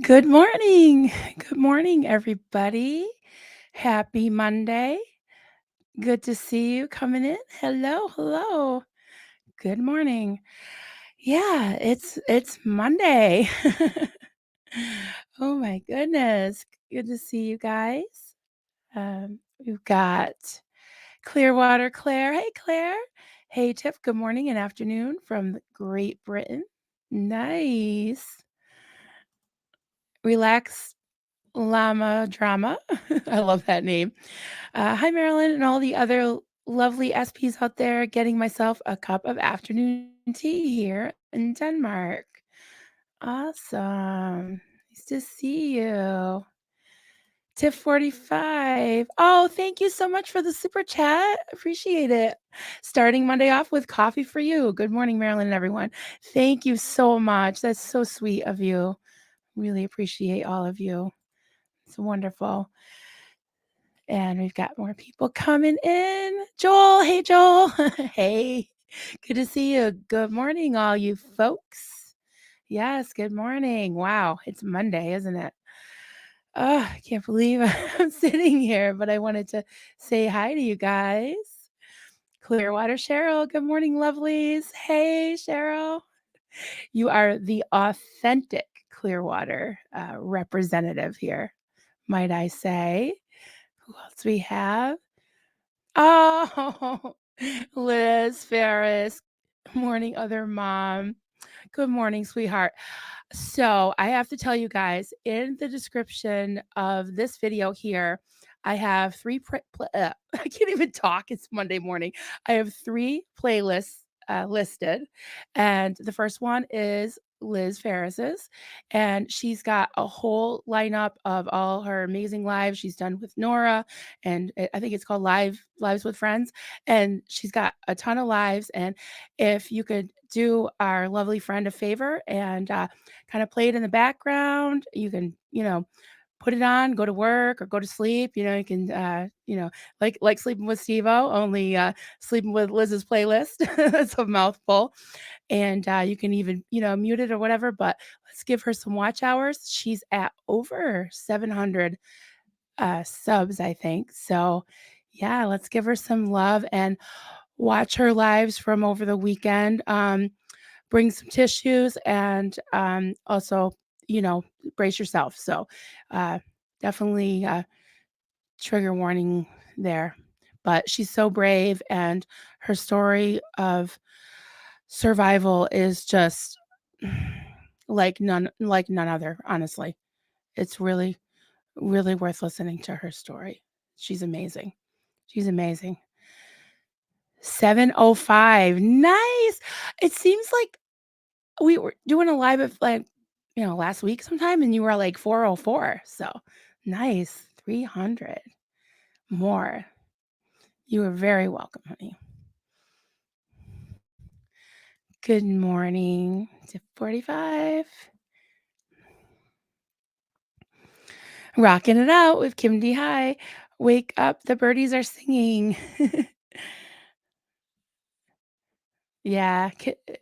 Good morning. Good morning, everybody. Happy Monday. Good to see you coming in. Hello, hello. Good morning. Yeah, it's Monday. Oh my goodness. Good to see you guys. We've got Clearwater Claire. Hey, Claire. Hey, Tiff. Good morning and afternoon from Great Britain. Nice. Relax Llama Drama. I love that name. Hi, Marilyn, and all the other lovely SPs out there, getting myself a cup of afternoon tea here in Denmark. Awesome. Nice to see you. Tiff 45. Oh, thank you so much for the super chat. Appreciate it. Starting Monday off with coffee for you. Good morning, Marilyn and everyone. Thank you so much. That's so sweet of you. Really appreciate all of you. It's wonderful. And we've got more people coming in. Joel, hey, Joel. Hey, good to see you. Good morning, all you folks. Yes, good morning. Wow, it's Monday, isn't it? Oh, I can't believe I'm sitting here, but I wanted to say hi to you guys. Clearwater Cheryl, good morning, lovelies. Hey, Cheryl. You are the authentic Clearwater representative here, might I say. Who else we have? Oh, Liz, Ferris. Morning, other mom. Good morning, sweetheart. So, I have to tell you guys, in the description of this video here, I have I can't even talk. It's Monday morning. I have 3 playlists listed, and the first one is Liz Ferris's, and she's got a whole lineup of all her amazing lives she's done with Nora, and I think it's called Lives with Friends, and she's got a ton of lives. And if you could do our lovely friend a favor and kind of play it in the background, you can, put it on, go to work or go to sleep. You can, like sleeping with Steve-O, only sleeping with Liz's playlist. That's a mouthful. And you can even, mute it or whatever, but let's give her some watch hours. She's at over 700 subs, I think. So, yeah, let's give her some love and watch her lives from over the weekend. Bring some tissues and also, you know, brace yourself. So, uh, definitely trigger warning there. But she's so brave, and her story of survival is just like none other. Honestly, it's really really worth listening to her story. She's amazing. She's amazing. 7:05. Nice. It seems like we were doing a live of last week sometime, and you were like 4:04. So nice. 300 more. You are very welcome, honey. Good morning to 45. Rocking it out with Kim D. High. Wake up, the birdies are singing. Yeah,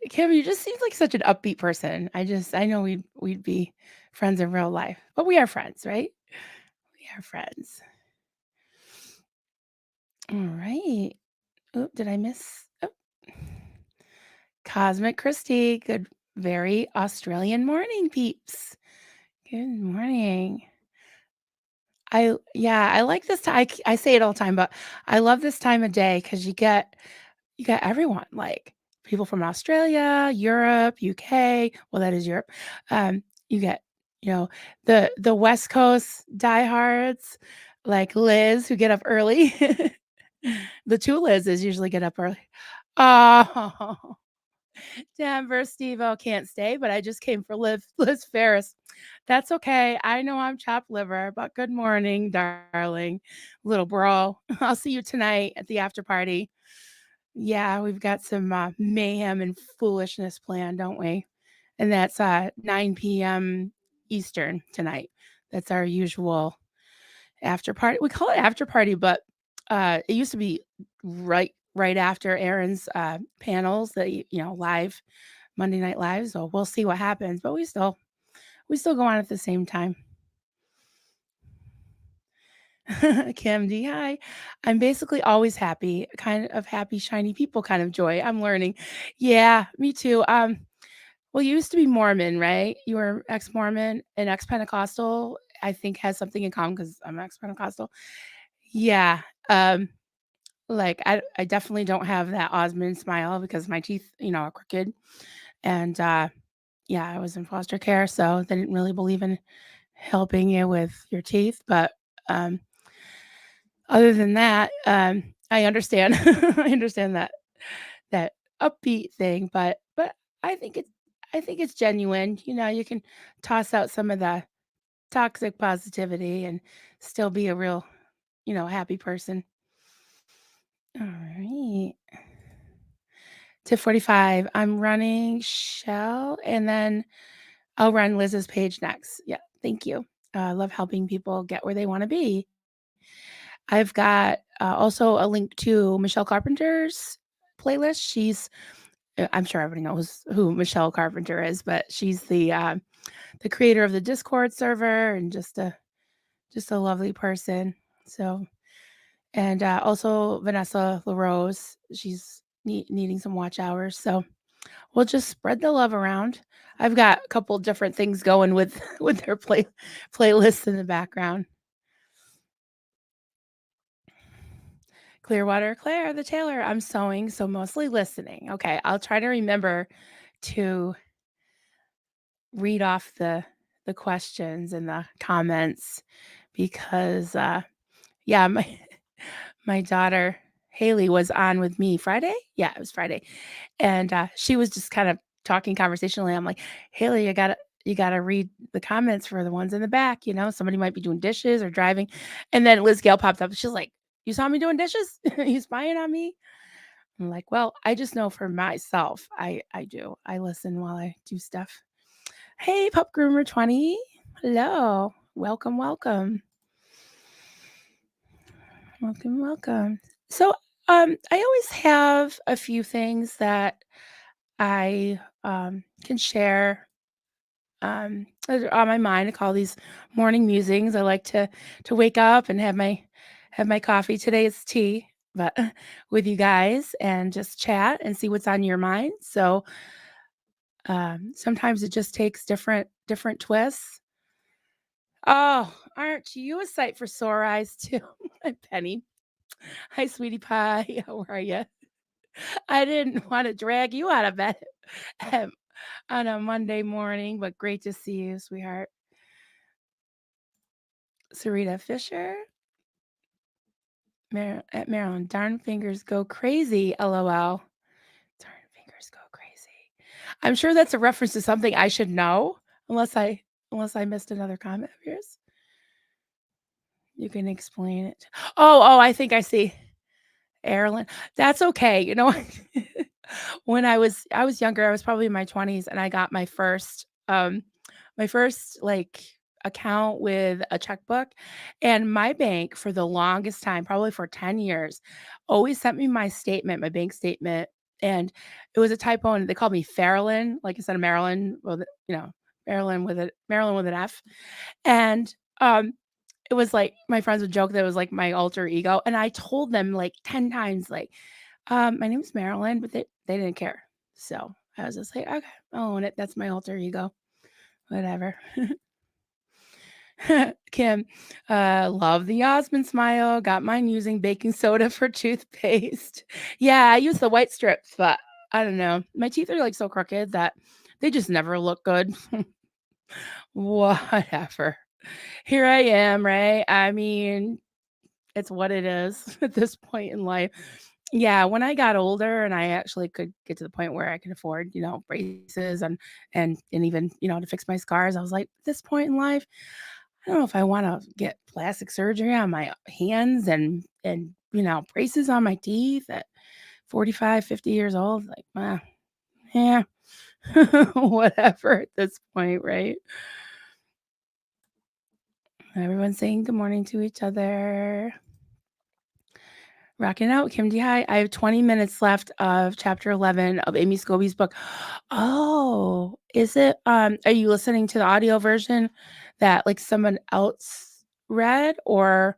Kim, you just seem like such an upbeat person. I know we'd be friends in real life, but we are friends, right? We are friends. All right. Oh, did I miss? Oh, Cosmic Christie. Good, very Australian morning, peeps. Good morning. I like this time. I say it all the time, but I love this time of day because you got everyone, like people from Australia, Europe, UK. Well, that is Europe. You get, you know, the West Coast diehards, like Liz, who get up early. The 2 Liz's usually get up early. Oh, Denver Steve-O can't stay, but I just came for Liz Ferris. That's okay. I know I'm chopped liver, but good morning, darling, little bro. I'll see you tonight at the after party. Yeah, we've got some mayhem and foolishness planned, don't we? And that's 9 p.m. Eastern tonight. That's our usual after party. We call it after party, but it used to be right after Aaron's panels, live Monday Night Live. So we'll see what happens. But We still go on at the same time. Kim D, hi. I'm basically always happy, kind of happy, shiny people kind of joy. I'm learning. Yeah, me too. Well, you used to be Mormon, right? You were ex-Mormon and ex-Pentecostal. I think has something in common because I'm ex-Pentecostal. Yeah. Um, like I definitely don't have that Osmond smile because my teeth, are crooked. And yeah, I was in foster care, so they didn't really believe in helping you with your teeth. But um, other than that, I understand. I understand that upbeat thing, but I think it's I think it's genuine. You can toss out some of the toxic positivity and still be a real, happy person. All right. To 45. I'm running Shell and then I'll run Liz's page next. Yeah, thank you. I love helping people get where they want to be. I've got also a link to Michelle Carpenter's playlist. I'm sure everybody knows who Michelle Carpenter is, but she's the creator of the Discord server and just a lovely person. So, and also Vanessa LaRose, she's needing some watch hours. So we'll just spread the love around. I've got a couple different things going with with their playlists in the background. Clearwater Claire, the tailor. I'm sewing, so mostly listening. Okay, I'll try to remember to read off the questions and the comments because yeah, my daughter Haley was on with me Friday. Yeah, it was Friday. And she was just kind of talking conversationally. I'm like, Haley, you gotta read the comments for the ones in the back. Somebody might be doing dishes or driving. And then Liz Gale popped up. She's like, "You saw me doing dishes? You spying on me?" I'm like, "Well, I just know for myself, I do. I listen while I do stuff." Hey, Pup Groomer 20. Hello. Welcome, welcome. Welcome, welcome. So, I always have a few things that I can share that are on my mind. I call these morning musings. I like to wake up and have my coffee. Today it's tea, but with you guys and just chat and see what's on your mind. So sometimes it just takes different twists. Oh, aren't you a sight for sore eyes too? Hi, Penny. Hi, sweetie pie. How are you? I didn't want to drag you out of bed um, on a Monday morning, but great to see you, sweetheart. Sarita Fisher at Maryland. Darn fingers go crazy. LOL. Darn fingers go crazy. I'm sure that's a reference to something I should know, unless I missed another comment of yours. You can explain it. Oh, I think I see. Marilyn. That's okay. When I was younger, I was probably in my 20s and I got my first like account with a checkbook, and my bank for the longest time, probably for 10 years, always sent me my bank statement, and it was a typo and they called me Fairlyn, like instead of Marilyn, well, Marilyn with an F. And it was like my friends would joke that it was like my alter ego, and I told them like 10 times, like, "My name is Marilyn," but they didn't care. So, I was just like, "Okay, I'll own it. That's my alter ego. Whatever." Kim, love the Osmond smile. Got mine using baking soda for toothpaste. Yeah, I use the white strips, but I don't know. My teeth are, like, so crooked that they just never look good. Whatever. Here I am, right? I mean, it's what it is at this point in life. Yeah, when I got older and I actually could get to the point where I could afford, braces and even, to fix my scars, I was like, "At this point in life, I don't know if I wanna get plastic surgery on my hands and braces on my teeth at 45, 50 years old." Like, yeah, whatever at this point, right? Everyone's saying good morning to each other. Rocking out, Kim D. Hi. I have 20 minutes left of chapter 11 of Amy Scobie's book. Oh, is it? Are you listening to the audio version that like someone else read, or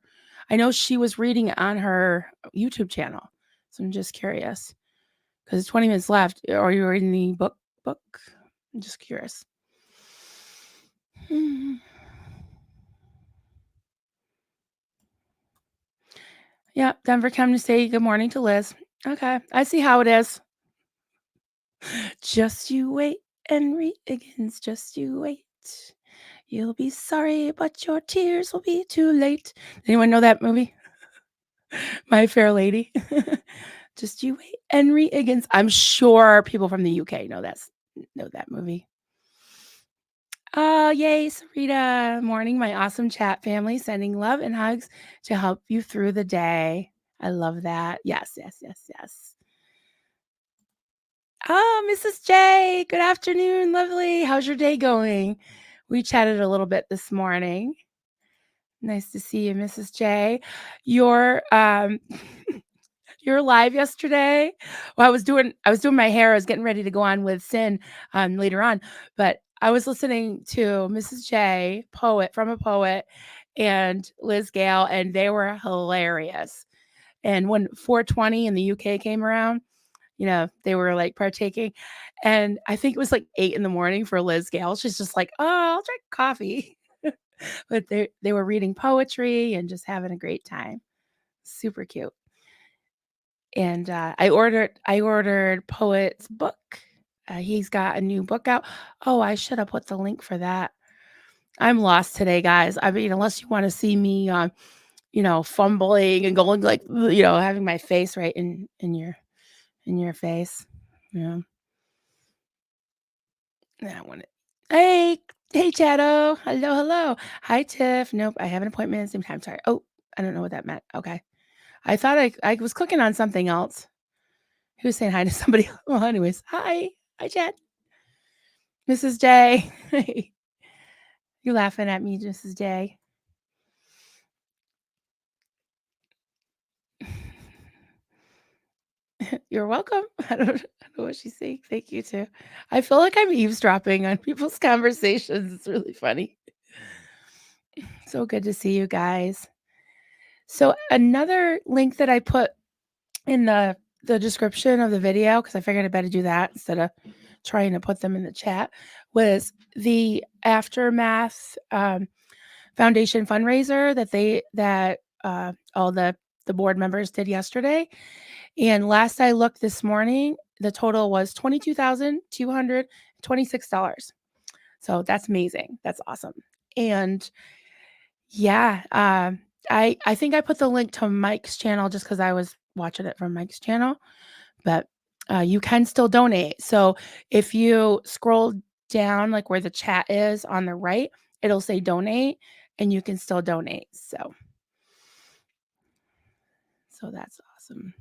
I know she was reading it on her YouTube channel, so I'm just curious because it's 20 minutes left. Or you're reading the book? I'm just curious. Yeah, Denver come to say good morning to Liz. Okay, I see how it is. Just you wait, Henry Higgins, just you wait. You'll be sorry, but your tears will be too late. Anyone know that movie? My Fair Lady. Just you wait, Henry Higgins. I'm sure people from the UK know that movie. Oh, yay, Sarita. Morning, my awesome chat family. Sending love and hugs to help you through the day. I love that. Yes. Oh, Mrs. J. Good afternoon, lovely. How's your day going? We chatted a little bit this morning. Nice to see you, Mrs. J. Your You're live yesterday. Well, I was doing my hair. I was getting ready to go on with Sin later on, but I was listening to Mrs. J, poet from a poet, and Liz Gale, and they were hilarious. And when 420 in the UK came around, they were like partaking. And I think it was like 8 in the morning for Liz Gale. She's just like, oh, I'll drink coffee. But they were reading poetry and just having a great time. Super cute. And I ordered Poet's book. He's got a new book out. Oh, I should have put the link for that. I'm lost today, guys. I mean, unless you want to see me, fumbling and going like, having my face right in your face. Yeah. I want it. Hey, Chato. Hello. Hi, Tiff. Nope, I have an appointment at the same time. Sorry. Oh, I don't know what that meant. Okay. I thought I was clicking on something else. He was saying hi to somebody. Well, anyways, hi. Hi, Chad. Mrs. J. You laughing at me, Mrs. J. You're welcome. I don't know what she's saying. Thank you, too. I feel like I'm eavesdropping on people's conversations. It's really funny. So good to see you guys. So another link that I put in the description of the video, because I figured I better do that instead of trying to put them in the chat, was the Aftermath Foundation fundraiser that all the board members did yesterday. And last I looked this morning, the total was $22,226. So that's amazing. That's awesome. And yeah, I think I put the link to Mike's channel just because I was watching it from Mike's channel, but you can still donate. So if you scroll down, like where the chat is on the right, it'll say donate, and you can still donate. So that's awesome.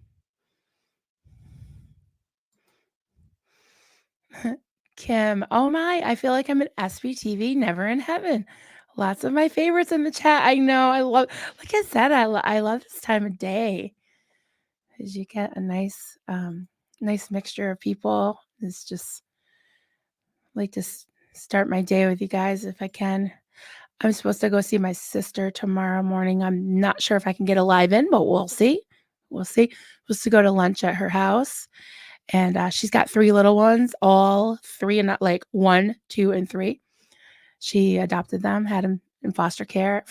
Kim, oh my, I feel like I'm at SBTV, Never in Heaven. Lots of my favorites in the chat. I know. I love, like I said, I love this time of day because you get a nice mixture of people. It's just like to start my day with you guys if I can. I'm supposed to go see my sister tomorrow morning. I'm not sure if I can get a live in, but we'll see. Supposed to go to lunch at her house. And she's got 3 little ones, all 3 and not like 1, 2, and 3. She adopted them, had them in foster care,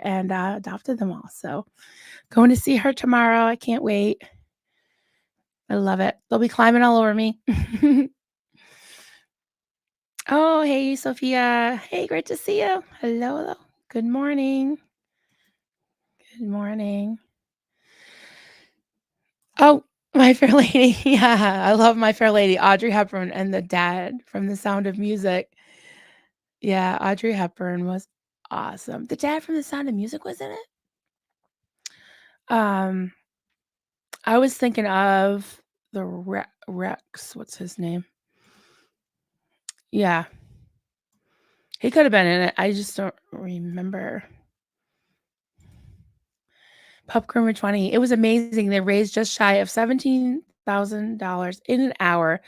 and adopted them all. So going to see her tomorrow. I can't wait. I love it. They'll be climbing all over me. Oh, hey, Sophia. Hey, great to see you. Hello. Good morning. Good morning. Oh, My Fair Lady. Yeah, I love My Fair Lady. Audrey Hepburn and the dad from The Sound of Music. Yeah, Audrey Hepburn was awesome. The dad from The Sound of Music was in it? I was thinking of the Rex. What's his name? Yeah. He could have been in it. I just don't remember. Popcorn with 20. It was amazing. They raised just shy of $17,000 in an hour.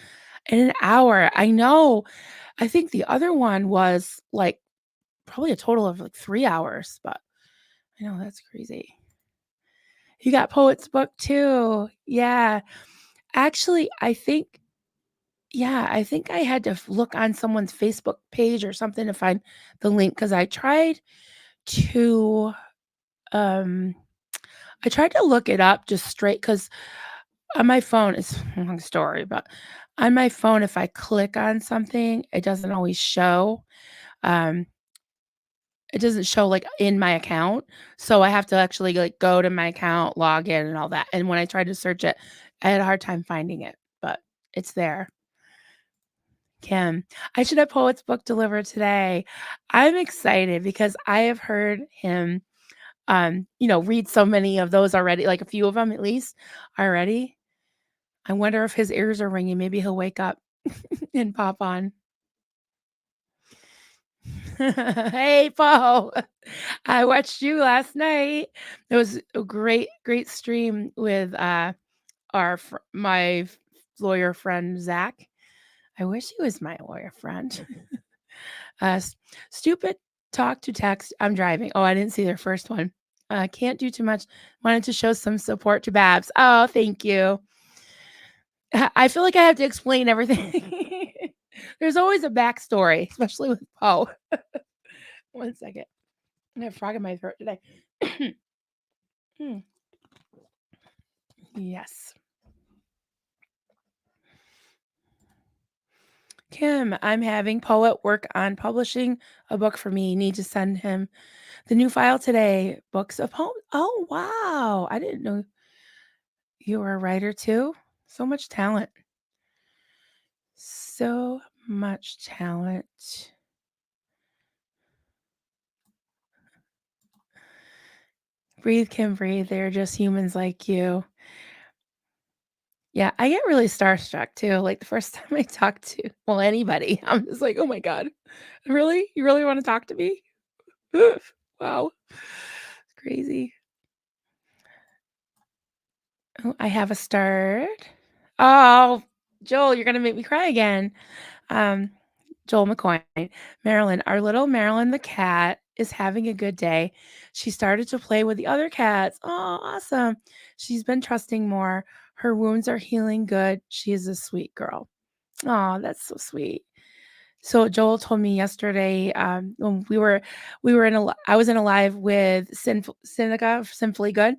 In an hour. I know. I think the other one was, like, probably a total of, like, 3 hours, but I know that's crazy. You got Poet's book too. Yeah. Actually, I think I had to look on someone's Facebook page or something to find the link because to, um I tried to look it up just straight because on my phone it's a long story, but on my phone, if I click on something, it doesn't always show. Um, it doesn't show, like, in my account, so I have to actually, like, go to my account, log in, and all that, and when I tried to search it, I had a hard time finding it, but it's there. Kim, I should have Poet's book delivered today. I'm excited because I have heard him, read so many of those already, like, a few of them at least already. I wonder if his ears are ringing, maybe he'll wake up and pop on. Hey, Paul. I watched you last night. It was a great stream with, my lawyer friend, Zach. I wish he was my lawyer friend. S Stupid talk to text. I'm driving. Oh, I didn't see their first one. Can't do too much. Wanted to show some support to Babs. Oh, thank you. I feel like I have to explain everything. There's always a backstory, especially with Poe. One second. I have a frog in my throat today. Hmm. Yes. Kim, I'm having Poet work on publishing a book for me. Need to send him the new file today. Books of poems. Oh, wow. I didn't know you were a writer too. So much talent. So much talent. Breathe, Kim, breathe. They're just humans like you. Yeah, I get really starstruck too. Like the first time I talk to, well, anybody, I'm just like, oh my God, really? You really want to talk to me? Wow. Crazy. Oh, I have a start. Oh, Joel, you're gonna make me cry again. Um, Joel McCoy, Marilyn, our little Marilyn the cat is having a good day. She started to play with the other cats. Oh, awesome. She's been trusting more. Her wounds are healing good. She is a sweet girl. Oh, that's so sweet. So Joel told me yesterday, when we were I was in a live with Sinica, Sinfully Good,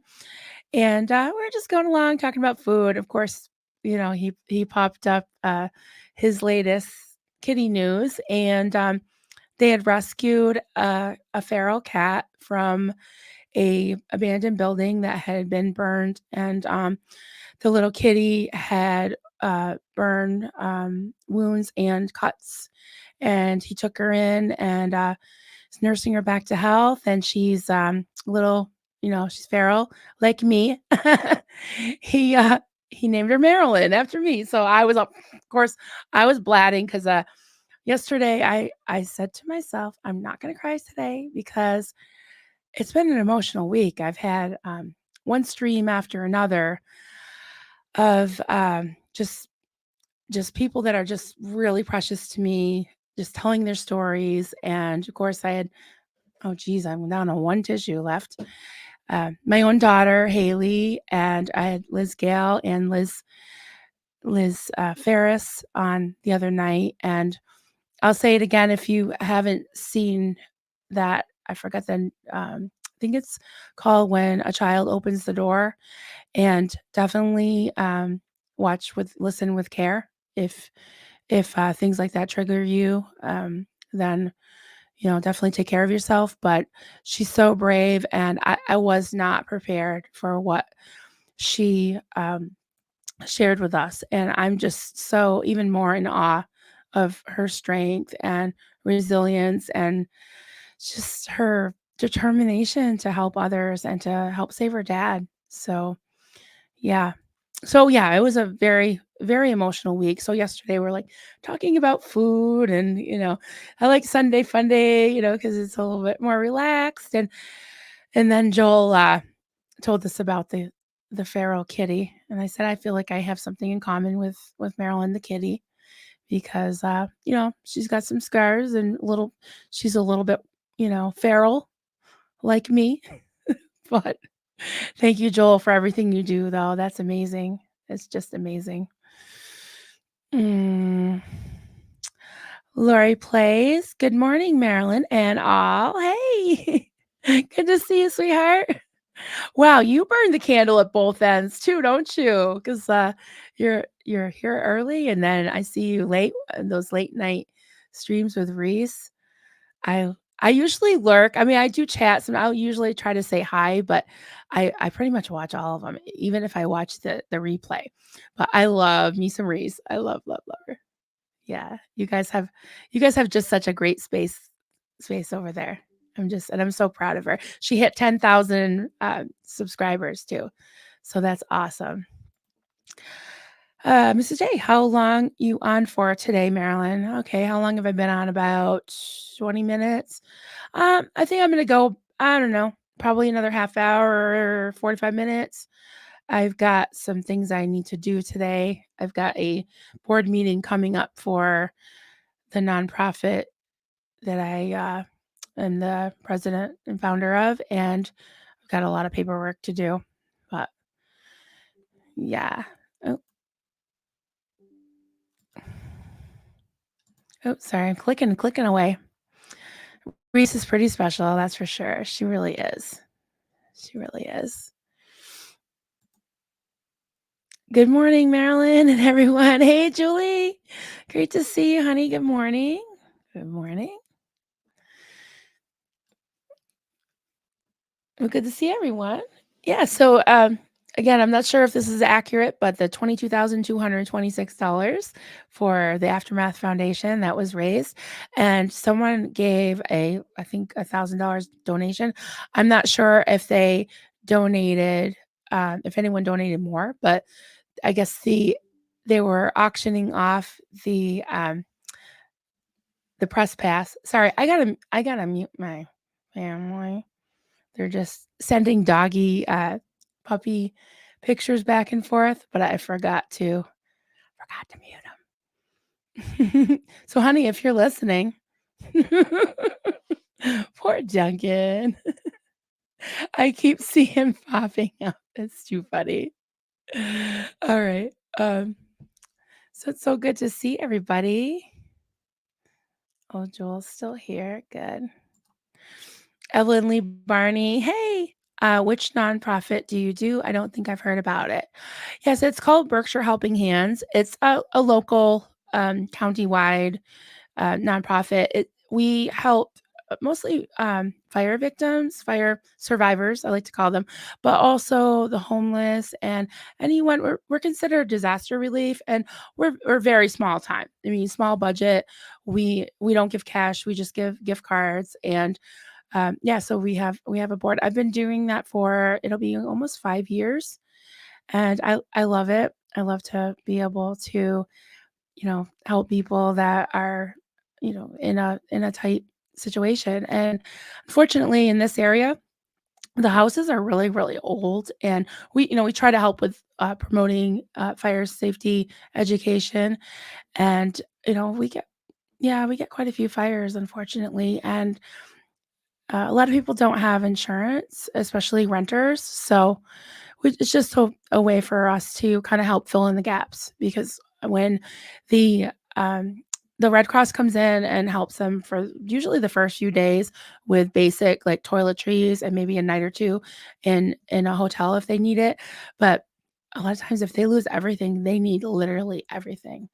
and we are just going along talking about food. Of course, he popped up his latest kitty news, and they had rescued a feral cat from a abandoned building that had been burned, and the little kitty had burn wounds and cuts, and he took her in and is nursing her back to health. And she's little, she's feral like me. he uh, he named her Marilyn after me. So I was up, of course, I was blatting because yesterday I said to myself, I'm not going to cry today because it's been an emotional week. I've had one stream after another of just people that are just really precious to me, just telling their stories. And of course, I had, oh, geez, I'm down to one tissue left. My own daughter, Haley, and I had Liz Gale and Liz Ferris on the other night. And I'll say it again if you haven't seen that. I forgot the, I think it's called When a Child Opens the Door. And definitely listen with care. If things like that trigger you, then definitely take care of yourself. But she's so brave, and I was not prepared for what she shared with us, and I'm just so even more in awe of her strength and resilience and just her determination to help others and to help save her dad. Yeah. So, yeah, it was a very, very emotional week. So yesterday we're, like, talking about food and, I like Sunday Fun Day, because it's a little bit more relaxed. And then Joel told this about the feral kitty, and I said I feel like I have something in common with Marilyn the kitty because she's got some scars and she's a little bit feral like me. But thank you, Joel, for everything you do, though. That's amazing. It's just amazing. Mm. Lori plays. Good morning, Marilyn and all. Hey, good to see you, sweetheart. Wow, you burn the candle at both ends too, don't you? Because you're here early, and then I see you late in those late night streams with Reese. I usually lurk. I mean, I do chats, and I'll usually try to say hi, but I pretty much watch all of them, even if I watch the replay. But I love me some Reese. I love her. Yeah, you guys have just such a great space over there. I'm so proud of her. She hit 10,000 subscribers too. So that's awesome. Mrs. J, how long you on for today, Marilyn? Okay, how long have I been on? About 20 minutes. I think I'm gonna go, I don't know, probably another half hour or 45 minutes. I've got some things I need to do today. I've got a board meeting coming up for the nonprofit that I am the president and founder of, and I've got a lot of paperwork to do. But yeah. Oh, sorry. I'm clicking away. Reese is pretty special, that's for sure. She really is. She really is. Good morning, Marilyn and everyone. Hey, Julie. Great to see you, honey. Good morning. Good morning. Well, good to see everyone. Yeah, so again, I'm not sure if this is accurate, but the $22,226 for the Aftermath Foundation that was raised, and someone gave I think $1,000 donation. I'm not sure if they donated, if anyone donated more, but I guess they were auctioning off the press pass. Sorry, I gotta mute my family. They're just sending doggy, puppy pictures back and forth, but I forgot to mute them. So, honey, if you're listening, poor Duncan. I keep seeing him popping up. It's too funny. All right. So it's so good to see everybody. Oh, Joel's still here. Good. Evelyn Lee Barney. Hey, which nonprofit do you do? I don't think I've heard about it. Yes, it's called Berkshire Helping Hands. It's a local, county-wide nonprofit. We help mostly fire victims, fire survivors, I like to call them, but also the homeless and anyone. We're considered disaster relief, and we're very small time. I mean, small budget. We don't give cash. We just give gift cards, and yeah. So we have a board. I've been doing that for it'll be almost 5 years, and I love it. I love to be able to help people that are, in a tight situation. And unfortunately, in this area, the houses are really, really old, and we try to help with promoting fire safety education, and we get quite a few fires, unfortunately, and a lot of people don't have insurance, especially renters. So it's just a way for us to kind of help fill in the gaps because when the um, the Red Cross comes in and helps them for usually the first few days with basic like toiletries and maybe a night or two in a hotel if they need it. But a lot of times if they lose everything, they need literally everything.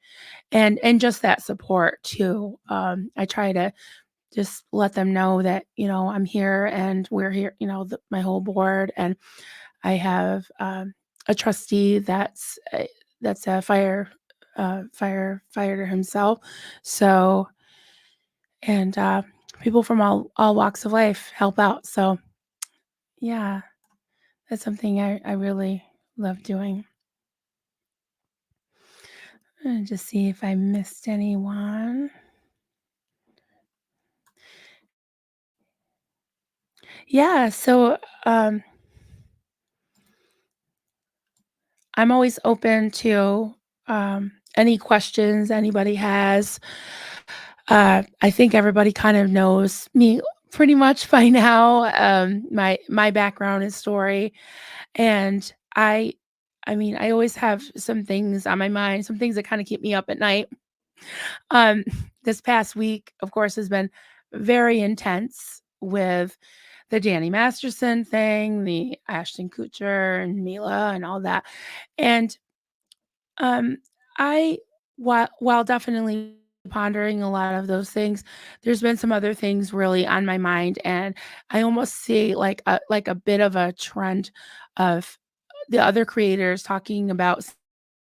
And just that support too. I try to just let them know that I'm here and we're here, my whole board, and I have a trustee that's a firefighter himself. So, and people from all walks of life help out. So, yeah, that's something I really love doing. Just see if I missed anyone. Yeah. So, I'm always open to any questions anybody has. I think everybody kind of knows me pretty much by now. My background and story, and I mean, I always have some things on my mind, some things that kind of keep me up at night. Um, this past week, of course, has been very intense with the Danny Masterson thing, the Ashton Kutcher and Mila and all that. And um, I while definitely pondering a lot of those things, there's been some other things really on my mind, and I almost see like a bit of a trend of the other creators talking about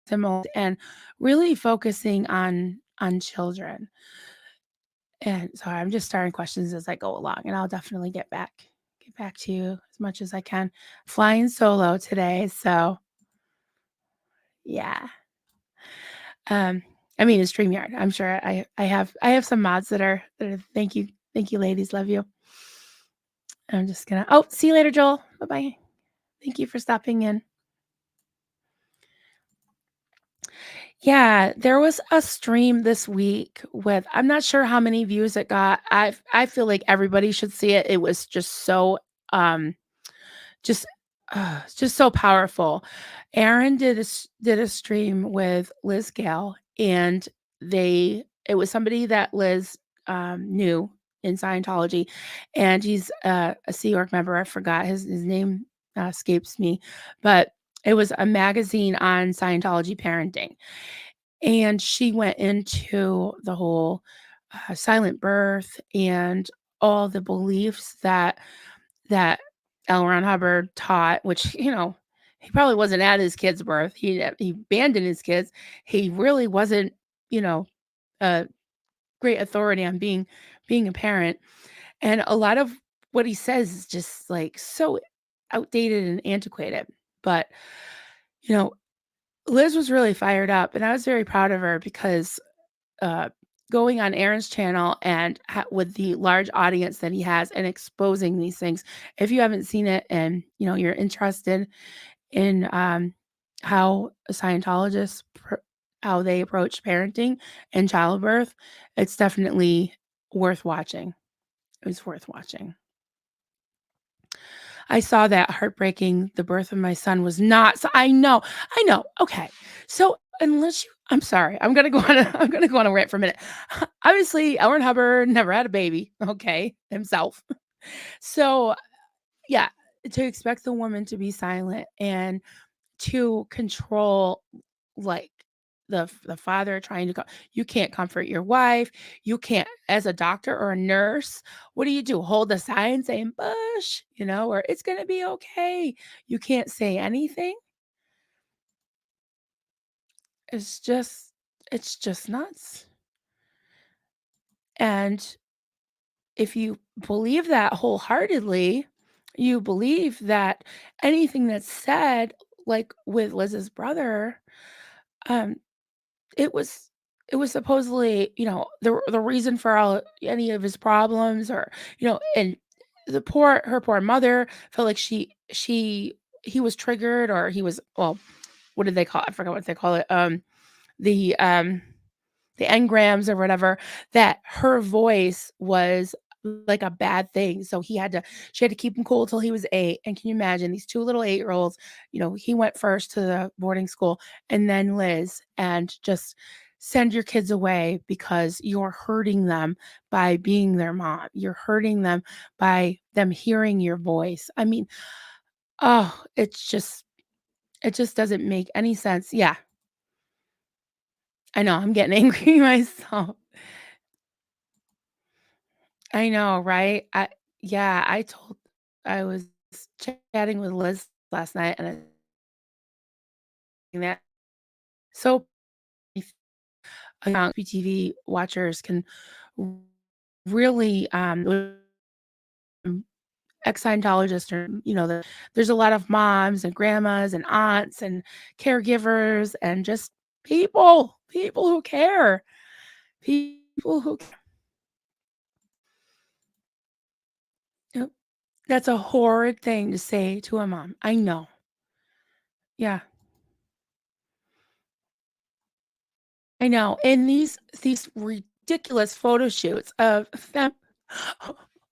similar and really focusing on children. And so I'm just starting questions as I go along, and I'll definitely get back to you as much as I can. Flying solo today, so yeah. Um, I mean, it's StreamYard. I'm sure I have some mods that are thank you, ladies, love you. I'm just gonna. Oh, see you later, Joel. Bye bye. Thank you for stopping in. Yeah, there was a stream this week with I'm not sure how many views it got. I feel like everybody should see it. It was just so um just just so powerful. Aaron did a stream with Liz Gale, and it was somebody that Liz knew in Scientology, and he's a Sea Org member. I forgot his name escapes me, but it was a magazine on Scientology parenting, and she went into the whole silent birth and all the beliefs that L. Ron Hubbard taught, which, you know, he probably wasn't at his kid's birth. He abandoned his kids. He really wasn't, you know, a great authority on being a parent. And a lot of what he says is just like so outdated and antiquated. But, you know, Liz was really fired up, and I was very proud of her because uh, going on Aaron's channel and with the large audience that he has and exposing these things. If you haven't seen it and you know you're interested in how a Scientologist how they approach parenting and childbirth, it's definitely worth watching. It was worth watching. I saw that heartbreaking. The birth of my son was not. So I know. Okay, so unless you, I'm sorry. I'm gonna go on a rant for a minute. Obviously, Ellen Hubbard never had a baby. Okay, himself. So yeah, to expect the woman to be silent and to control like the father trying to you can't comfort your wife, you can't as a doctor or a nurse, what do? Hold the sign saying bush, you know, or it's going to be okay. You can't say anything. It's just it's just nuts. And if you believe that wholeheartedly, you believe that anything that's said, like with Liz's brother, um it was it was supposedly, you know, the reason for all any of his problems, or, you know, and her poor mother felt like he was triggered, or he was, well, what did they call, I forgot what they call it, the um the engrams or whatever, that her voice was like a bad thing. So she had to keep him cool till he was 8. And can you imagine these two little 8-year-olds, you know, he went first to the boarding school and then Liz, and just send your kids away because you're hurting them by being their mom. You're hurting them by them hearing your voice. I mean, oh, it just doesn't make any sense. Yeah, I know. I'm getting angry myself. I know, right? Yeah, I was chatting with Liz last night, and that so TV watchers can really ex-Scientologists, or you know, there's a lot of moms and grandmas and aunts and caregivers and just people who care, people who yep, that's a horrid thing to say to a mom. I know. Yeah. I know, and these ridiculous photo shoots of them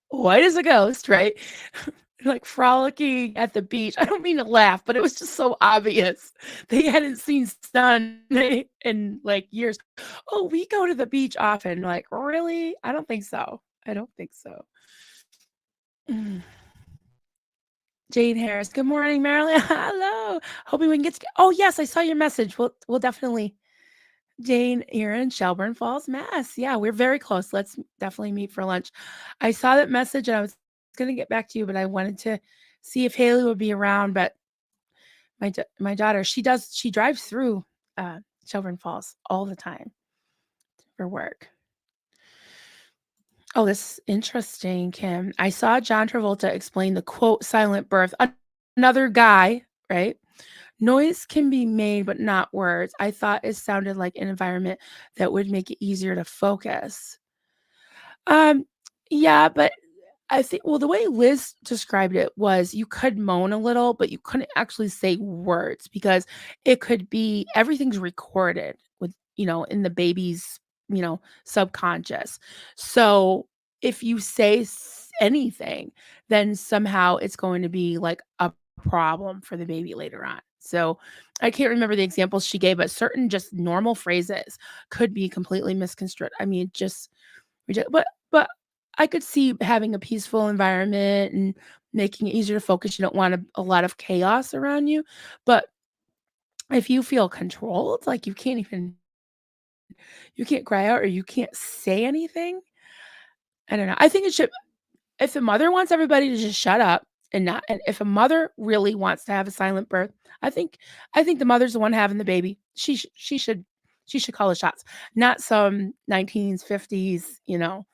white as a ghost, right? Like, frolicking at the beach. I don't mean to laugh, but it was just so obvious. They hadn't seen sun in, like, years. "Oh, we go to the beach often." Like, "Really? I don't think so. I don't think so." Mm. Jane Harris, "Good morning, Marilyn." "Hello. Hoping we can get to." "Oh, yes, I saw your message. We'll definitely." Jane here in Shelburne Falls, Mass. Yeah, we're very close. Let's definitely meet for lunch. I saw that message and I was gonna get back to you, but I wanted to see if Haley would be around, but my daughter, she drives through, Shelburne Falls all the time for work. Oh, this is interesting, Kim. I saw John Travolta explain the quote, "silent birth." Another guy, right? "Noise can be made, but not words." I thought it sounded like an environment that would make it easier to focus. Um, yeah, but I think well, the way Liz described it was you could moan a little, but you couldn't actually say words because it could be everything's recorded with, in the baby's, subconscious. So if you say anything, then somehow it's going to be like a problem for the baby later on. So I can't remember the examples she gave, but certain just normal phrases could be completely misconstrued. I mean, just but I could see having a peaceful environment and making it easier to focus. You don't want a lot of chaos around you, but if you feel controlled, like you can't cry out or you can't say anything, I don't know. I think it should if the mother wants everybody to just shut up and if a mother really wants to have a silent birth, I think the mother's the one having the baby. She should call the shots, not some 19s, 50s,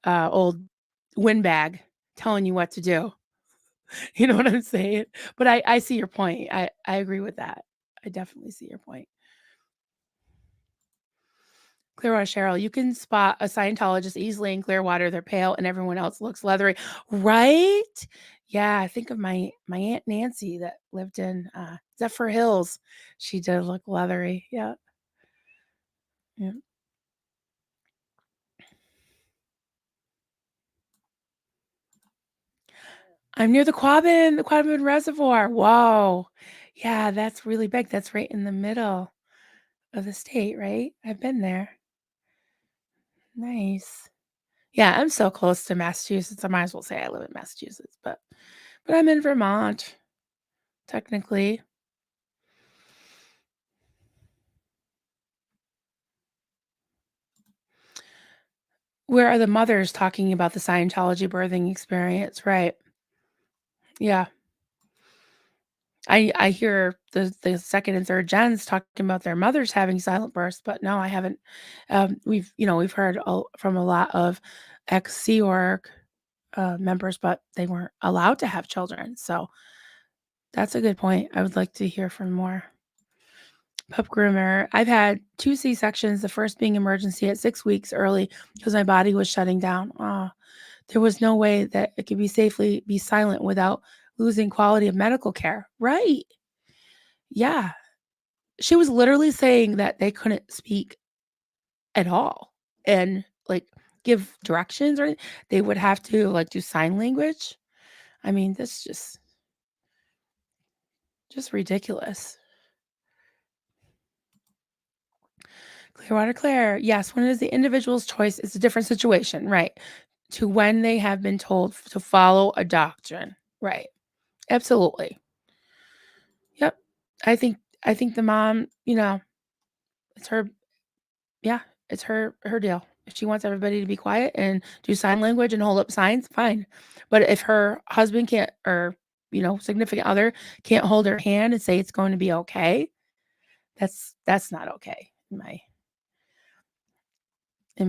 old windbag telling you what to do. You know what I'm saying? But I see your point. I agree with that. I definitely see your point. Clearwater Cheryl, you can spot a Scientologist easily in Clearwater. They're pale and everyone else looks leathery. Right? Yeah, I think of my Aunt Nancy that lived in Zephyr Hills. She did look leathery. Yeah. Yeah. I'm near the Quabbin Reservoir. Whoa. Yeah, that's really big. That's right in the middle of the state, right? I've been there. Nice. Yeah, I'm so close to Massachusetts. I might as well say I live in Massachusetts, but I'm in Vermont, technically. Where are the mothers talking about the Scientology birthing experience? Right. Yeah. I hear the second and third gens talking about their mothers having silent births, but no, I haven't. We've heard from a lot of ex Sea Org members, but they weren't allowed to have children. So that's a good point. I would like to hear from more. Pup groomer. I've had 2 C-sections, the first being emergency at 6 weeks early because my body was shutting down. There was no way that it could safely be silent without losing quality of medical care. Right. Yeah. She was literally saying that they couldn't speak at all and, like, give directions or they would have to, like, do sign language. I mean, that's just ridiculous. Clearwater Claire. Yes, when it is the individual's choice, it's a different situation, right? To when they have been told to follow a doctrine. Right. Absolutely. Yep. I think the mom, it's her yeah, it's her deal. If she wants everybody to be quiet and do sign language and hold up signs, fine. But if her husband can't or, significant other can't hold her hand and say it's going to be okay, that's not okay in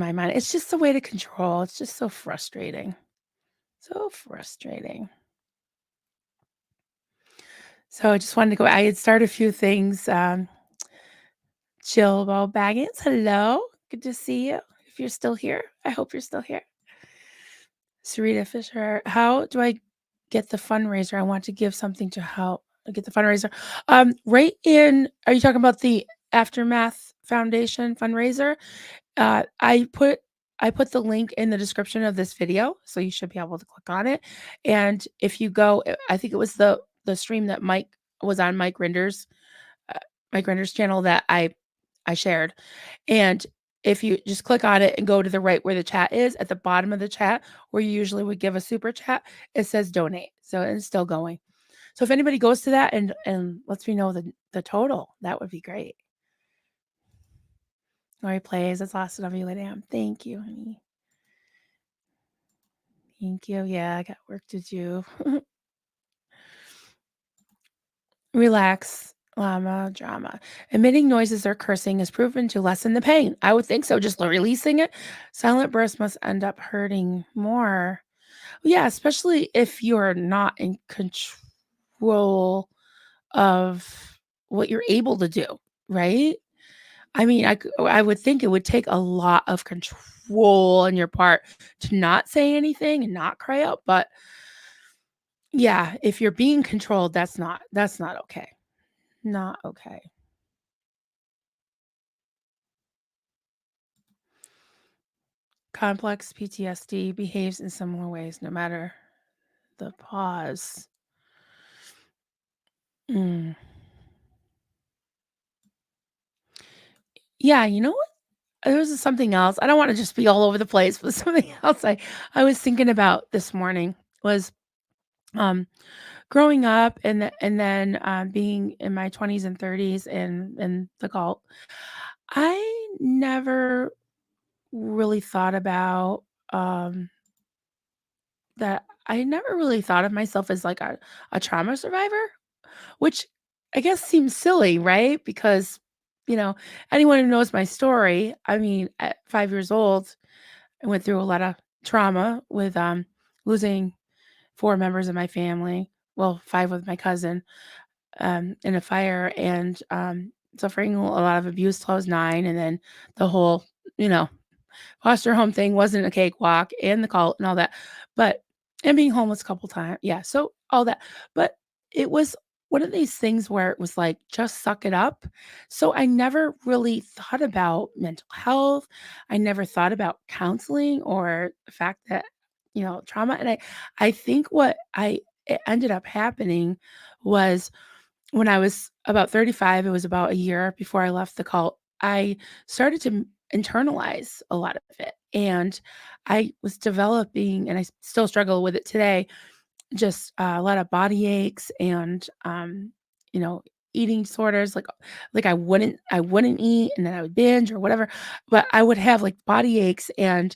my mind. It's just a way to control. It's just so frustrating. So frustrating. So I just wanted to go I had started a few things, Jill Ball Baggins, hello. Good to see you. If you're still here, I hope you're still here. Sarita Fisher, how do I get the fundraiser? I want to give something to help get the fundraiser. Right in, are you talking about the Aftermath Foundation fundraiser. Uh, I put I put the link in the description of this video, so you should be able to click on it. And if you go, I think it was the stream that Mike was on uh, Mike Render's channel that I shared. And if you just click on it and go to the right where the chat is, at the bottom of the chat, where you usually would give a super chat, it says donate. So it's still going. So if anybody goes to that and lets me know the total, that would be great. Lori plays. That's awesome of you, Liam. Thank you, honey. Thank you. Yeah, I got work to do. Relax, llama, drama. Emitting noises or cursing is proven to lessen the pain. I would think so. Just releasing it. Silent bursts must end up hurting more. Yeah, especially if you're not in control of what you're able to do, right? I mean, I would think it would take a lot of control on your part to not say anything and not cry out, but yeah, if you're being controlled, that's not okay. Not okay. Complex PTSD behaves in similar ways no matter the pause. Mm. Yeah, you know what? There was something else. I don't wanna just be all over the place, but something else I was thinking about this morning was, um, growing up and then, being in my 20s and 30s in the cult. I never really thought about, that I never really thought of myself as, like, a trauma survivor, which I guess seems silly, right? Because, you know, anyone who knows my story, I mean, at 5 years old, I went through a lot of trauma with, losing 4 members of my family, well, 5 with my cousin, in a fire and, suffering a lot of abuse till I was 9, and then the whole, you know, foster home thing wasn't a cakewalk, and the cult and all that, but and being homeless a couple times, yeah, so all that, but it was one of these things where it was like, "Just suck it up." So I never really thought about mental health. I never thought about counseling or the fact that, trauma, and I think what I it ended up happening was when I was about 35, it was about a year before I left the cult, I started to internalize a lot of it. And I was developing, and I still struggle with it today, just a lot of body aches and, you know, eating disorders. Like I wouldn't eat, and then I would binge or whatever. But I would have like body aches and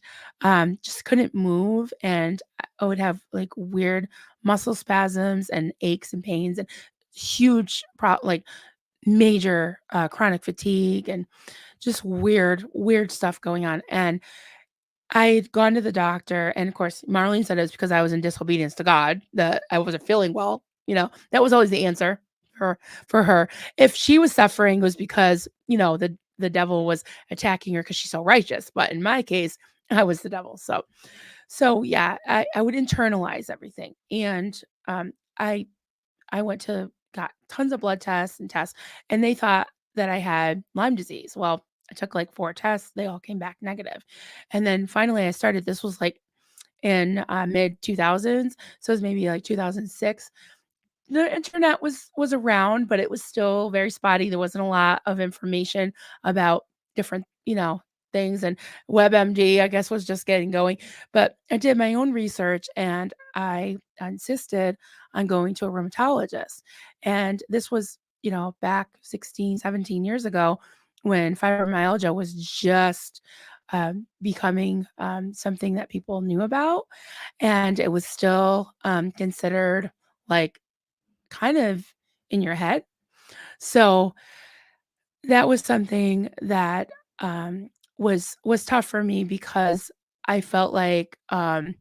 just couldn't move, and I would have like weird muscle spasms and aches and pains and like major chronic fatigue and just weird stuff going on. And I'd gone to the doctor, and of course, Marlene said it was because I was in disobedience to God, that I wasn't feeling well, that was always the answer for for her. If she was suffering, it was because, the devil was attacking her because she's so righteous, but in my case, I was the devil. So yeah, I would internalize everything, and, I I went to got tons of blood tests, and they thought that I had Lyme disease. Well, I took like 4 tests, they all came back negative. And then finally I started, this was like in, mid 2000s, so it was maybe like 2006. The internet was around, but it was still very spotty. There wasn't a lot of information about different, things, and WebMD, I guess, was just getting going. But I did my own research, and I insisted on going to a rheumatologist. And this was, back 16, 17 years ago when fibromyalgia was just becoming something that people knew about. And it was still considered like kind of in your head. So that was something that was tough for me because I felt like I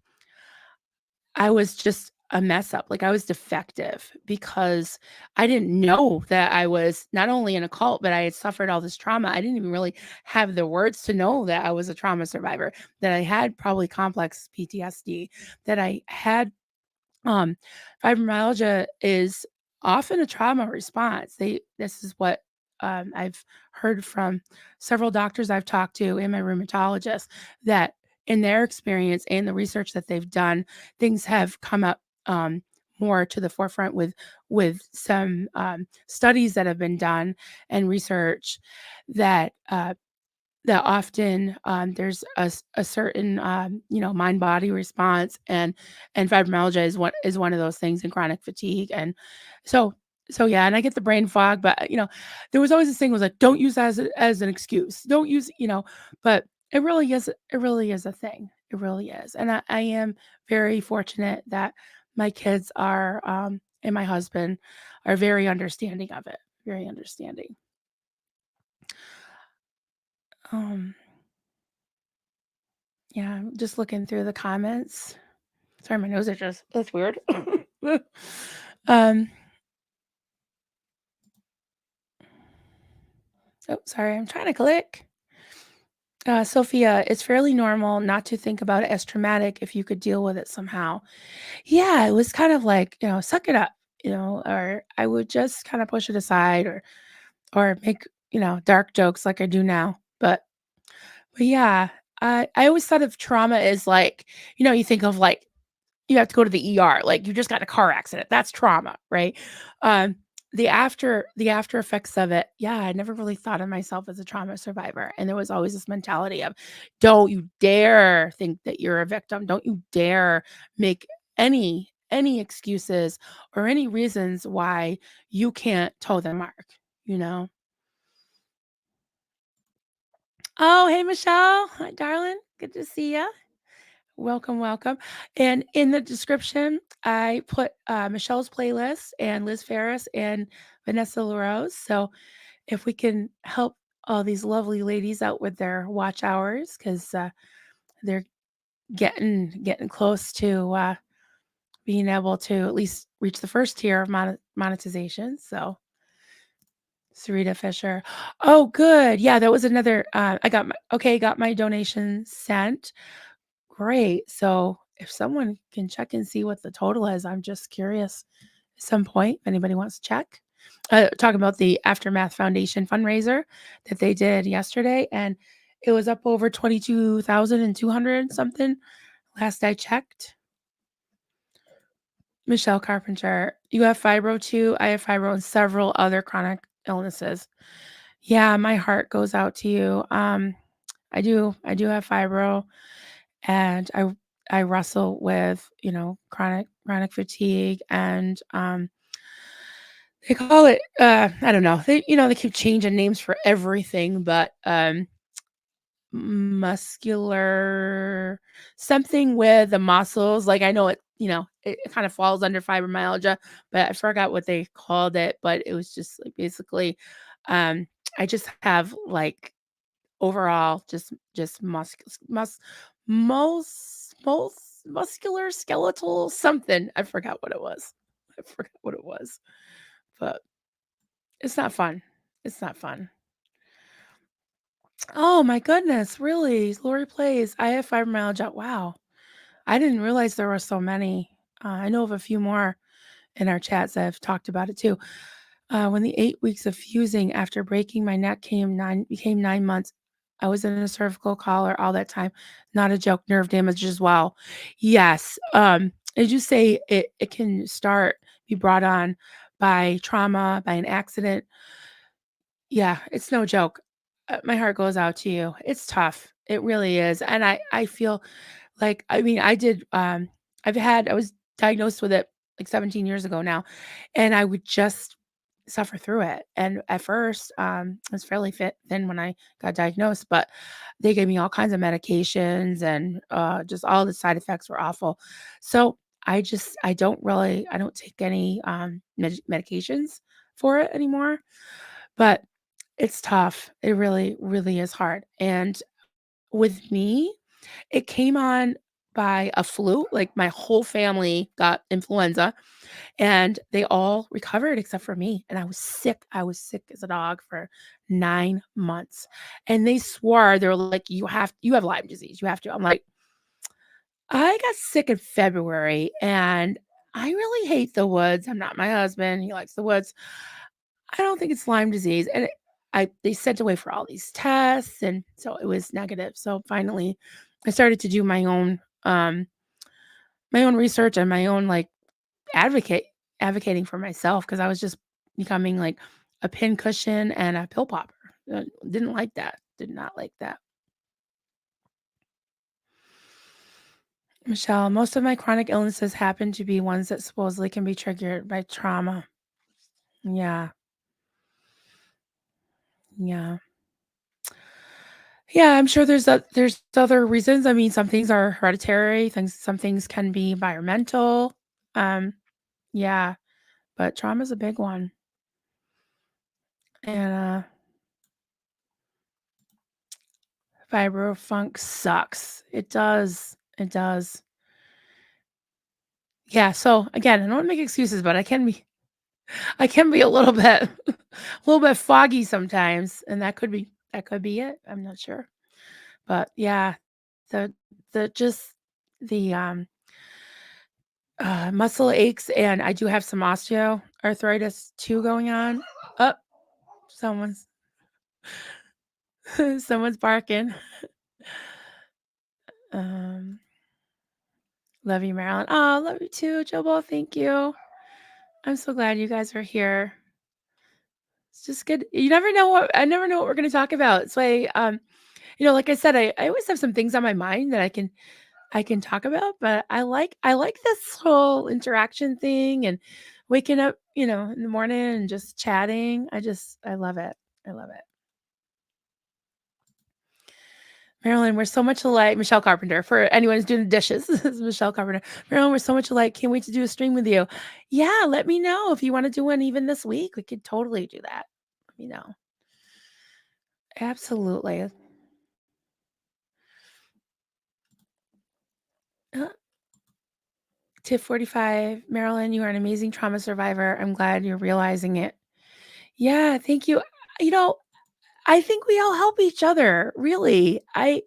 was just a mess up. Like I was defective because I didn't know that I was not only in a cult, but I had suffered all this trauma. I didn't even really have the words to know that I was a trauma survivor, that I had probably complex PTSD, that I had um, fibromyalgia is often a trauma response. This is what I've heard from several doctors I've talked to and my rheumatologist that in their experience and the research that they've done, things have come up more to the forefront with some studies that have been done and research that that often there's a certain mind body response, and fibromyalgia is one of those things, and chronic fatigue, and so yeah, and I get the brain fog, but there was always this thing was like, don't use that as an excuse, don't use, but it really is a thing, it really is, and I am very fortunate that my kids are and my husband are very understanding of it, very understanding. um Yeah, I'm just looking through the comments. Sorry, my nose itches. That's weird. um, oh, sorry, I'm trying to click. Sophia, it's fairly normal not to think about it as traumatic if you could deal with it somehow. Yeah, it was kind of like, suck it up, or I would just kind of push it aside or make, dark jokes like I do now. But yeah, I always thought of trauma as like, you think of like you have to go to the ER, like, you just got in a car accident, that's trauma, right? Um, the after effects of it, yeah, I never really thought of myself as a trauma survivor, and there was always this mentality of, "Don't you dare think that you're a victim, don't you dare make any excuses or any reasons why you can't toe the mark," you know? Oh, hey, Michelle. Hi, darling. Good to see you. Welcome, welcome. And in the description, I put Michelle's playlist and Liz Ferris and Vanessa LaRose. So if we can help all these lovely ladies out with their watch hours, because they're getting close to being able to at least reach the first tier of monetization. So Sarita Fisher. Oh, good. Yeah, that was another. Got my donation sent. Great. So if someone can check and see what the total is, I'm just curious at some point if anybody wants to check. Talking about the Aftermath Foundation fundraiser that they did yesterday, and it was up over 22,200 something last I checked. Michelle Carpenter, you have fibro too. I have fibro and several other chronic illnesses. Yeah, my heart goes out to you. I do have fibro, and I wrestle with, chronic fatigue, and they call it I don't know. They keep changing names for everything, but muscular something with the muscles. Like, I know it kind of falls under fibromyalgia, but I forgot what they called it, but it was just like basically um I just have like overall just muscular skeletal something. I forgot what it was. I forgot what it was. But it's not fun. It's not fun. Oh my goodness, really? Lori plays. I have fibromyalgia. Wow. I didn't realize there were so many. I know of a few more in our chats that have talked about it too. When the 8 weeks of fusing after breaking my neck became 9 months, I was in a cervical collar all that time. Not a joke. Nerve damage as well. Yes. As you say, it can be brought on by trauma, by an accident. Yeah, it's no joke. My heart goes out to you. It's tough. It really is. And I feel like, I mean, I was diagnosed with it like 17 years ago now, and I would just suffer through it. And at first, I was fairly thin when I got diagnosed, but they gave me all kinds of medications, and just all the side effects were awful. So I don't take any medications for it anymore, but it's tough. It really, really is hard. And with me, it came on by a flu. Like, my whole family got influenza, and they all recovered except for me. And I was sick. I was sick as a dog for 9 months. And they were like, you have Lyme disease. You have to. I'm like, I got sick in February, and I really hate the woods. I'm not my husband. He likes the woods. I don't think it's Lyme disease. And they sent away for all these tests, and so it was negative. So finally, I started to do my own research and my own like advocate advocating for myself because I was just becoming like a pin cushion and a pill popper. Didn't like that. Did not like that. Michelle, most of my chronic illnesses happen to be ones that supposedly can be triggered by trauma. Yeah. Yeah. Yeah, I'm sure there's other reasons. I mean, some things are hereditary, some things can be environmental. Um, yeah, but trauma's a big one. And fibrofunk sucks. It does. It does. Yeah, so again, I don't wanna make excuses, but I can be a little bit a little bit foggy sometimes, and that could be it. I'm not sure. But yeah, the just the muscle aches, and I do have some osteoarthritis too going on. Oh, someone's someone's barking. Um, love you, Marilyn. Oh, love you too, Jobo. Thank you. I'm so glad you guys are here. It's just good. You never know what I never know what we're going to talk about. So like I said, I always have some things on my mind that I can talk about, but I like this whole interaction thing and waking up, in the morning and just chatting. I love it. I love it. Marilyn, we're so much alike. Michelle Carpenter, for anyone who's doing the dishes. This is Michelle Carpenter. Marilyn, we're so much alike. Can't wait to do a stream with you. Yeah, let me know if you want to do one even this week. We could totally do that. Let me know. Absolutely. Uh, Tip 45, Marilyn, you are an amazing trauma survivor. I'm glad you're realizing it. Yeah, thank you. You know, I think we all help each other, really. I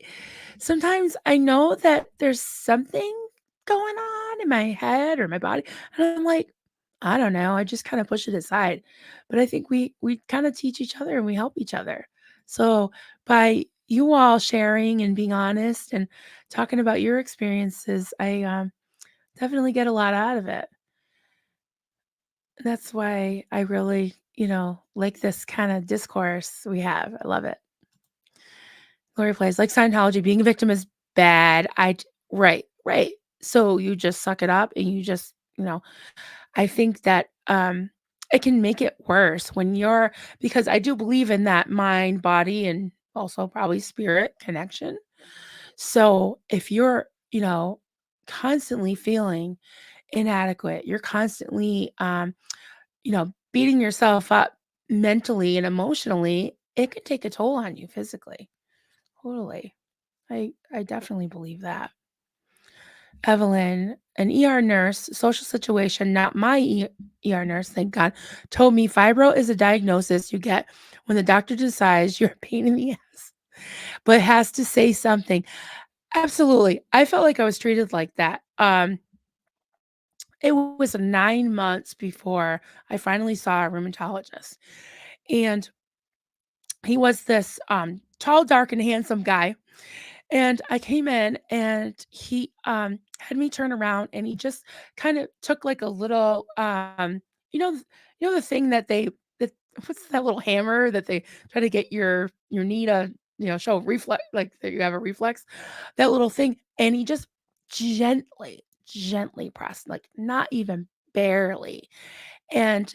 sometimes I know that there's something going on in my head or my body, and I'm like, I don't know, I just kind of push it aside. But I think we kind of teach each other and we help each other. So by you all sharing and being honest and talking about your experiences, I definitely get a lot out of it. That's why I really, like this kind of discourse we have. I love it. Glory plays like Scientology, being a victim is bad. Right, right. So you just suck it up and you just, I think that it can make it worse when you're because I do believe in that mind, body, and also probably spirit connection. So if you're, constantly feeling inadequate, you're constantly beating yourself up mentally and emotionally, it could take a toll on you physically. Totally. I definitely believe that. Evelyn, an ER nurse, social situation, not my ER nurse, thank God, told me fibro is a diagnosis you get when the doctor decides you're a pain in the ass, but has to say something. Absolutely. I felt like I was treated like that. It was 9 months before I finally saw a rheumatologist. And he was this tall, dark, and handsome guy. And I came in and he had me turn around and he just kind of took like a little you know th- the thing that what's that little hammer that they try to get your knee to show reflex like that you have a reflex, that little thing, and he just gently pressed, like not even barely, and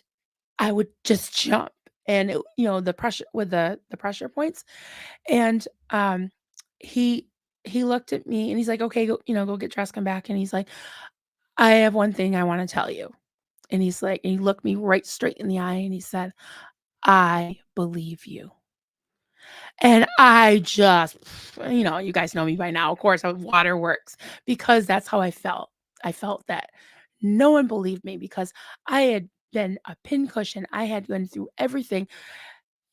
I would just jump, and the pressure with the pressure points, and he he looked at me and he's like, "Okay, go get dressed, come back." And he's like, "I have one thing I want to tell you." And he's like, and he looked me right straight in the eye and he said, "I believe you." And I just, you guys know me by now, of course, waterworks, because that's how I felt. I felt that no one believed me because I had been a pincushion. I had been through everything,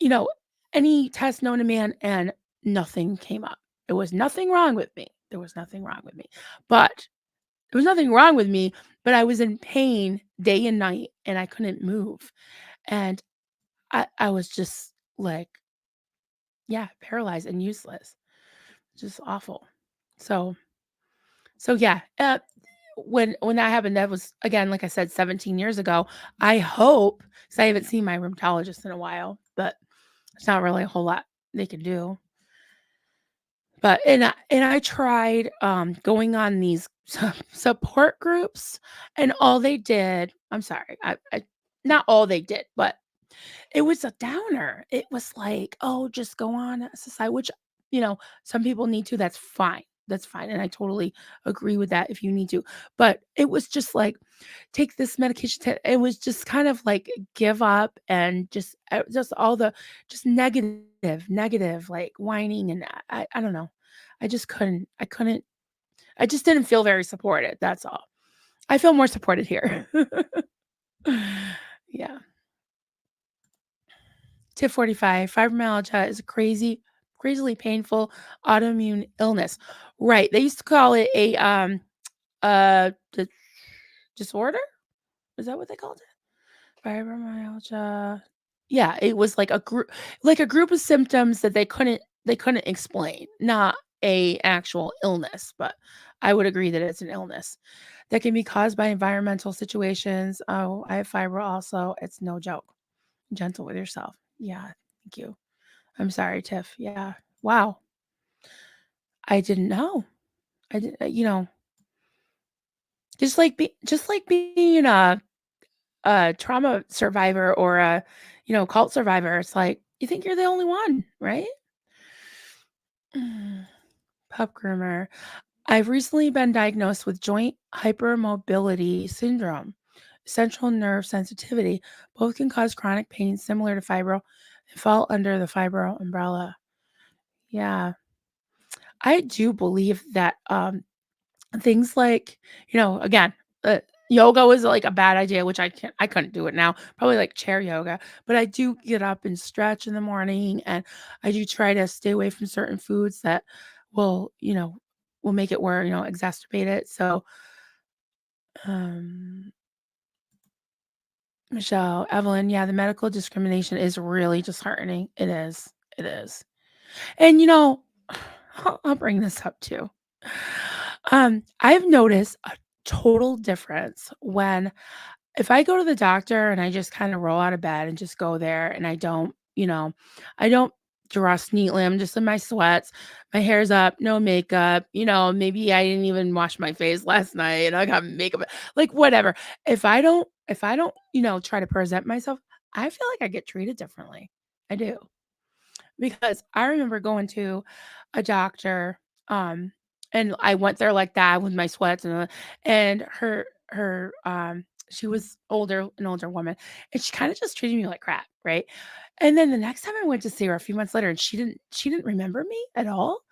you know, any test known to man, and nothing came up. There was nothing wrong with me. There was nothing wrong with me. But there was nothing wrong with me, but I was in pain day and night and I couldn't move. And I was just like Yeah, paralyzed and useless. Just awful. So so yeah, when that happened, that was again, like I said, 17 years ago. I hope, 'cause I haven't seen my rheumatologist in a while, but it's not really a whole lot they can do. But and I tried, going on these support groups, and all they did I'm sorry, I not all they did, but it was a downer. It was like, "Oh, just go on SSI," which, some people need to, that's fine, and I totally agree with that if you need to, but it was just like, "Take this medication," it was just kind of like, give up and just all the just negative, like, whining, and I don't know. I just didn't feel very supported, that's all. I feel more supported here. Yeah. Tip 45, fibromyalgia is a crazily painful autoimmune illness. Right, they used to call it a, di disorder? Is that what they called it? Fibromyalgia. Yeah, it was like a group of symptoms that they couldn't explain, not a actual illness, but I would agree that it's an illness that can be caused by environmental situations. Oh, I have fibro also. It's no joke. Gentle with yourself. Yeah, thank you. I'm sorry, Tiff. Yeah. Wow. I didn't know. I did, just like being a trauma survivor or a, cult survivor. It's like you think you're the only one, right? Mm. Pup groomer. I've recently been diagnosed with joint hypermobility syndrome, central nerve sensitivity. Both can cause chronic pain similar to fibro and fall under the fibro umbrella. Yeah. I do believe that things like, again, yoga was like a bad idea, which I couldn't do it now. Probably like chair yoga, but I do get up and stretch in the morning, and I do try to stay away from certain foods that will, will make it where, exacerbate it. So, um, Michelle, Evelyn, yeah, the medical discrimination is really disheartening. It is. It is. And I'll bring this up too. I've noticed a total difference when if I go to the doctor and I just kinda roll out of bed and just go there and I don't dress neatly, I'm just in my sweats, my hair's up, no makeup, maybe I didn't even wash my face last night and I got makeup like, whatever. If I don't, try to present myself, I feel like I get treated differently. I do. Because I remember going to a doctor, and I went there like that with my sweats and she was an older woman, and she kinda just treated me like crap, right? And then the next time I went to see her a few months later, and she didn't remember me at all,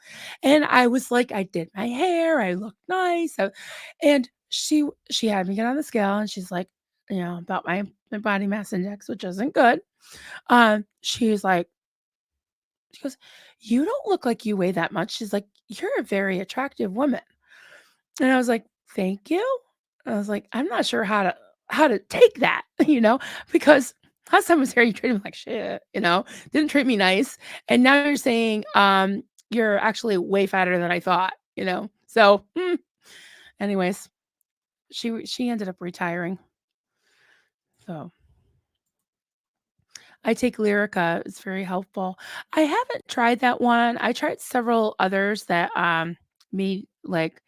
and I was like I did my hair, I looked nice, and she had me get on the scale, and she's like, about my body mass index, which isn't good. She's like she goes, "You don't look like you weigh that much." She's like, "You're a very attractive woman." And I was like, "Thank you." I was like, "I'm not sure how to take that," because last time I was here, you treated me like shit, didn't treat me nice. And now you're saying, you're actually way fatter than I thought, So, anyways, she ended up retiring. So I take Lyrica, it's very helpful. I haven't tried that one. I tried several others that, made like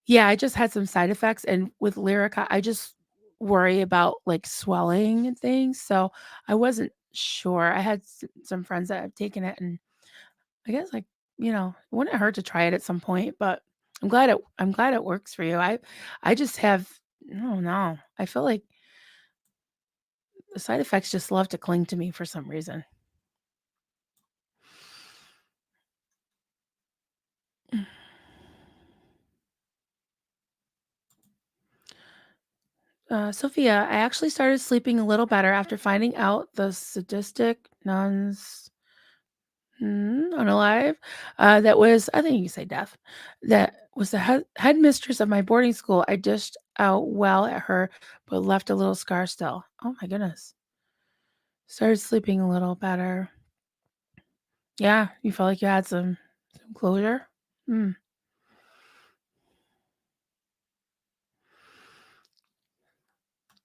yeah, I just had some side effects, and with Lyrica, I just worry about, like, swelling and things, so I wasn't sure. I had some friends that have taken it, and I guess, like, it wouldn't hurt to try it at some point, but I'm glad it works for you. I just have I don't know. I feel like the side effects just love to cling to me for some reason. Sophia, I actually started sleeping a little better after finding out the sadistic nuns unalive. That was, I think you can say deaf. That was the headmistress of my boarding school. I dished out well at her, but left a little scar still. Oh my goodness. Started sleeping a little better. Yeah, you felt like you had some closure? Mm.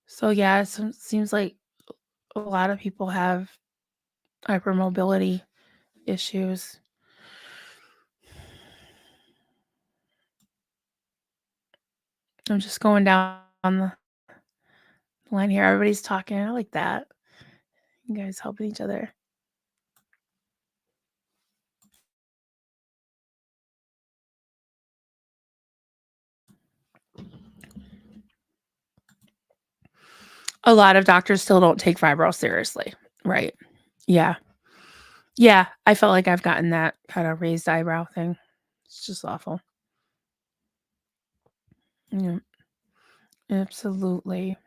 So, yeah, seems like a lot of people have hypermobility issues. I'm just going down the line here. Everybody's talking. I like that. You guys helping each other. A lot of doctors still don't take fibro seriously. Right. Yeah. Yeah. I felt like I've gotten that kind of raised eyebrow thing. It's just awful. Yeah. Absolutely.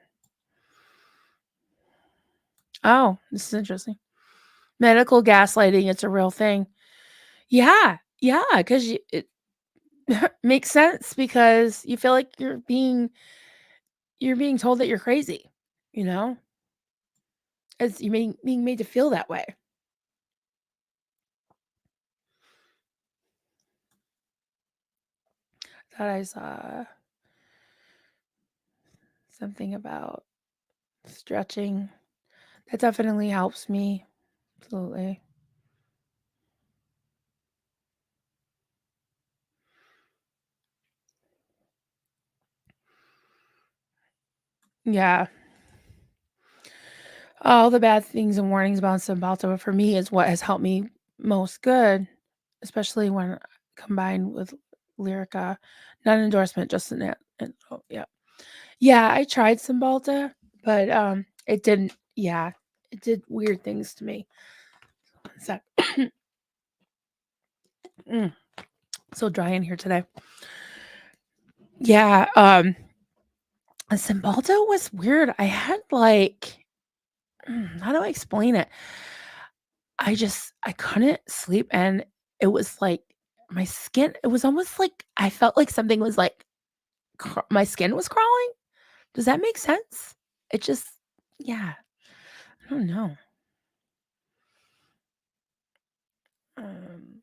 Oh, this is interesting. Medical gaslighting, it's a real thing. Yeah. Yeah. Because it makes sense because you feel like you're being told that you're crazy, you know? It's you being made to feel that way. Thought I saw something about stretching. That definitely helps me. Absolutely. Yeah. All the bad things and warnings about Cymbalta for me is what has helped me most good, especially when combined with Lyrica. Not an endorsement, just oh, yeah. Yeah, I tried Cymbalta, but it didn't. Yeah, it did weird things to me. One sec. So dry in here today. Yeah, Cymbalta was weird. I had like, how do I explain it? I couldn't sleep, and it was like my skin. It was almost like I felt like something was like my skin was crawling. Does that make sense? It just, yeah, I don't know. Um,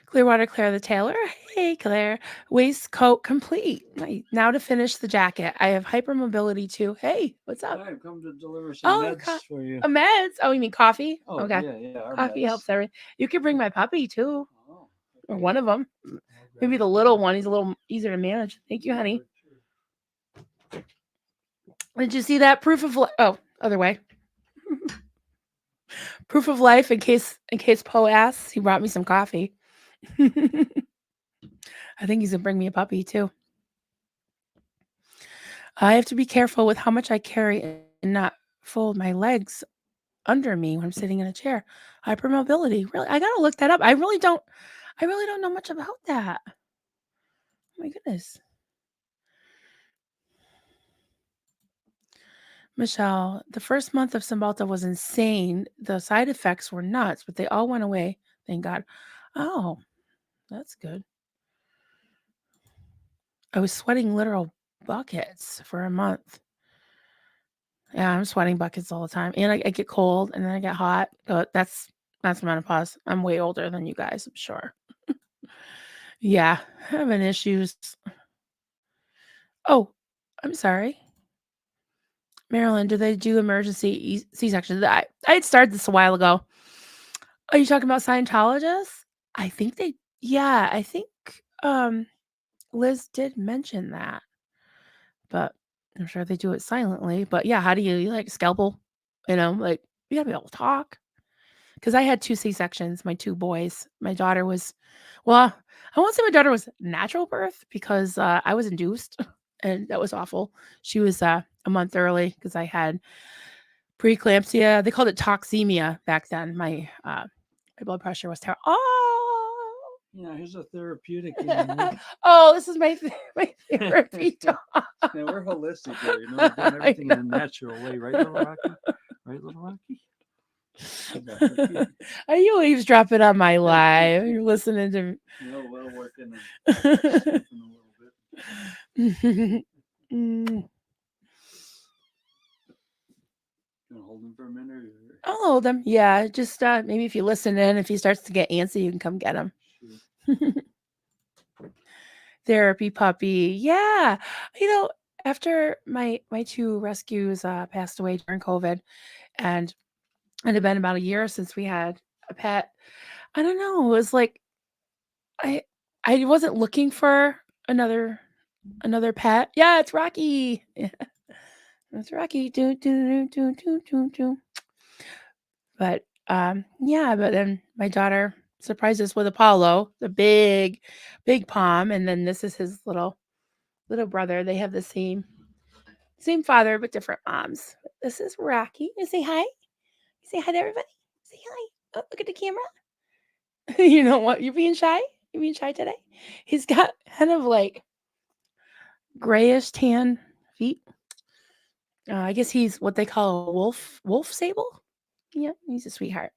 Clearwater Claire the tailor. Hey, Claire. Waistcoat complete. Now to finish the jacket. I have hypermobility too. Hey, what's up? I've come to deliver some meds for you. Meds. Oh, you mean coffee? Oh, Okay. yeah, our Coffee meds. helps everything. You could bring my puppy too, Oh, or okay. one of them. Maybe the little one. He's a little easier to manage. Thank you, honey. Did you see that proof of oh, other way. Proof of life in case Poe asks. He brought me some coffee. I think he's gonna bring me a puppy too. I have to be careful with how much I carry and not fold my legs under me when I'm sitting in a chair. Hypermobility. Really, I gotta look that up. I really don't. I really don't know much about that. Oh my goodness. Michelle, the first month of Cymbalta was insane. The side effects were nuts, but they all went away. Thank God. Oh, that's good. I was sweating literal buckets for a month. Yeah, I'm sweating buckets all the time, and I get cold, and then I get hot. But that's menopause. I'm way older than you guys, I'm sure. Yeah, having issues. Oh, I'm sorry, Marilyn. Do they do emergency C-sections? I had started this a while ago. Are you talking about Scientologists? I think they. Yeah, I think Liz did mention that, but I'm sure they do it silently. But yeah, how do you like scalpel? Like you gotta be able to talk. Because I had 2 C-sections, my 2 boys. My daughter was, well, I won't say my daughter was natural birth because, I was induced, and that was awful. She was, a month early because I had preeclampsia. They called it toxemia back then. My blood pressure was terrible. Oh! Yeah, here's a therapeutic animal. Oh, this is my therapy dog. Yeah, we're holistic here. We're doing everything in a natural way, right, little Rocky? Right, little Rocky? Are you eavesdropping on my live? You're listening to. No, we'll work in a little bit. Mm. You want to hold him for a minute? Or... I'll hold him. Yeah, just maybe if you listen in, if he starts to get antsy, you can come get him. Sure. Therapy puppy. Yeah. You know, after my two rescues passed away during COVID, and it had been about a year since we had a pet. I don't know. It was like I I wasn't looking for another pet. Yeah, it's Rocky. Yeah, it's Rocky. Do do do do do do do. But yeah, but then my daughter surprised us with Apollo, the big palm, and then this is his little brother. They have the same father but different moms. This is Rocky. You say hi. You say hi to everybody. Say hi. Oh, look at the camera. You know what? You're being shy. You're being shy today. He's got kind of like grayish tan feet. I guess he's what they call a wolf sable. Yeah, he's a sweetheart.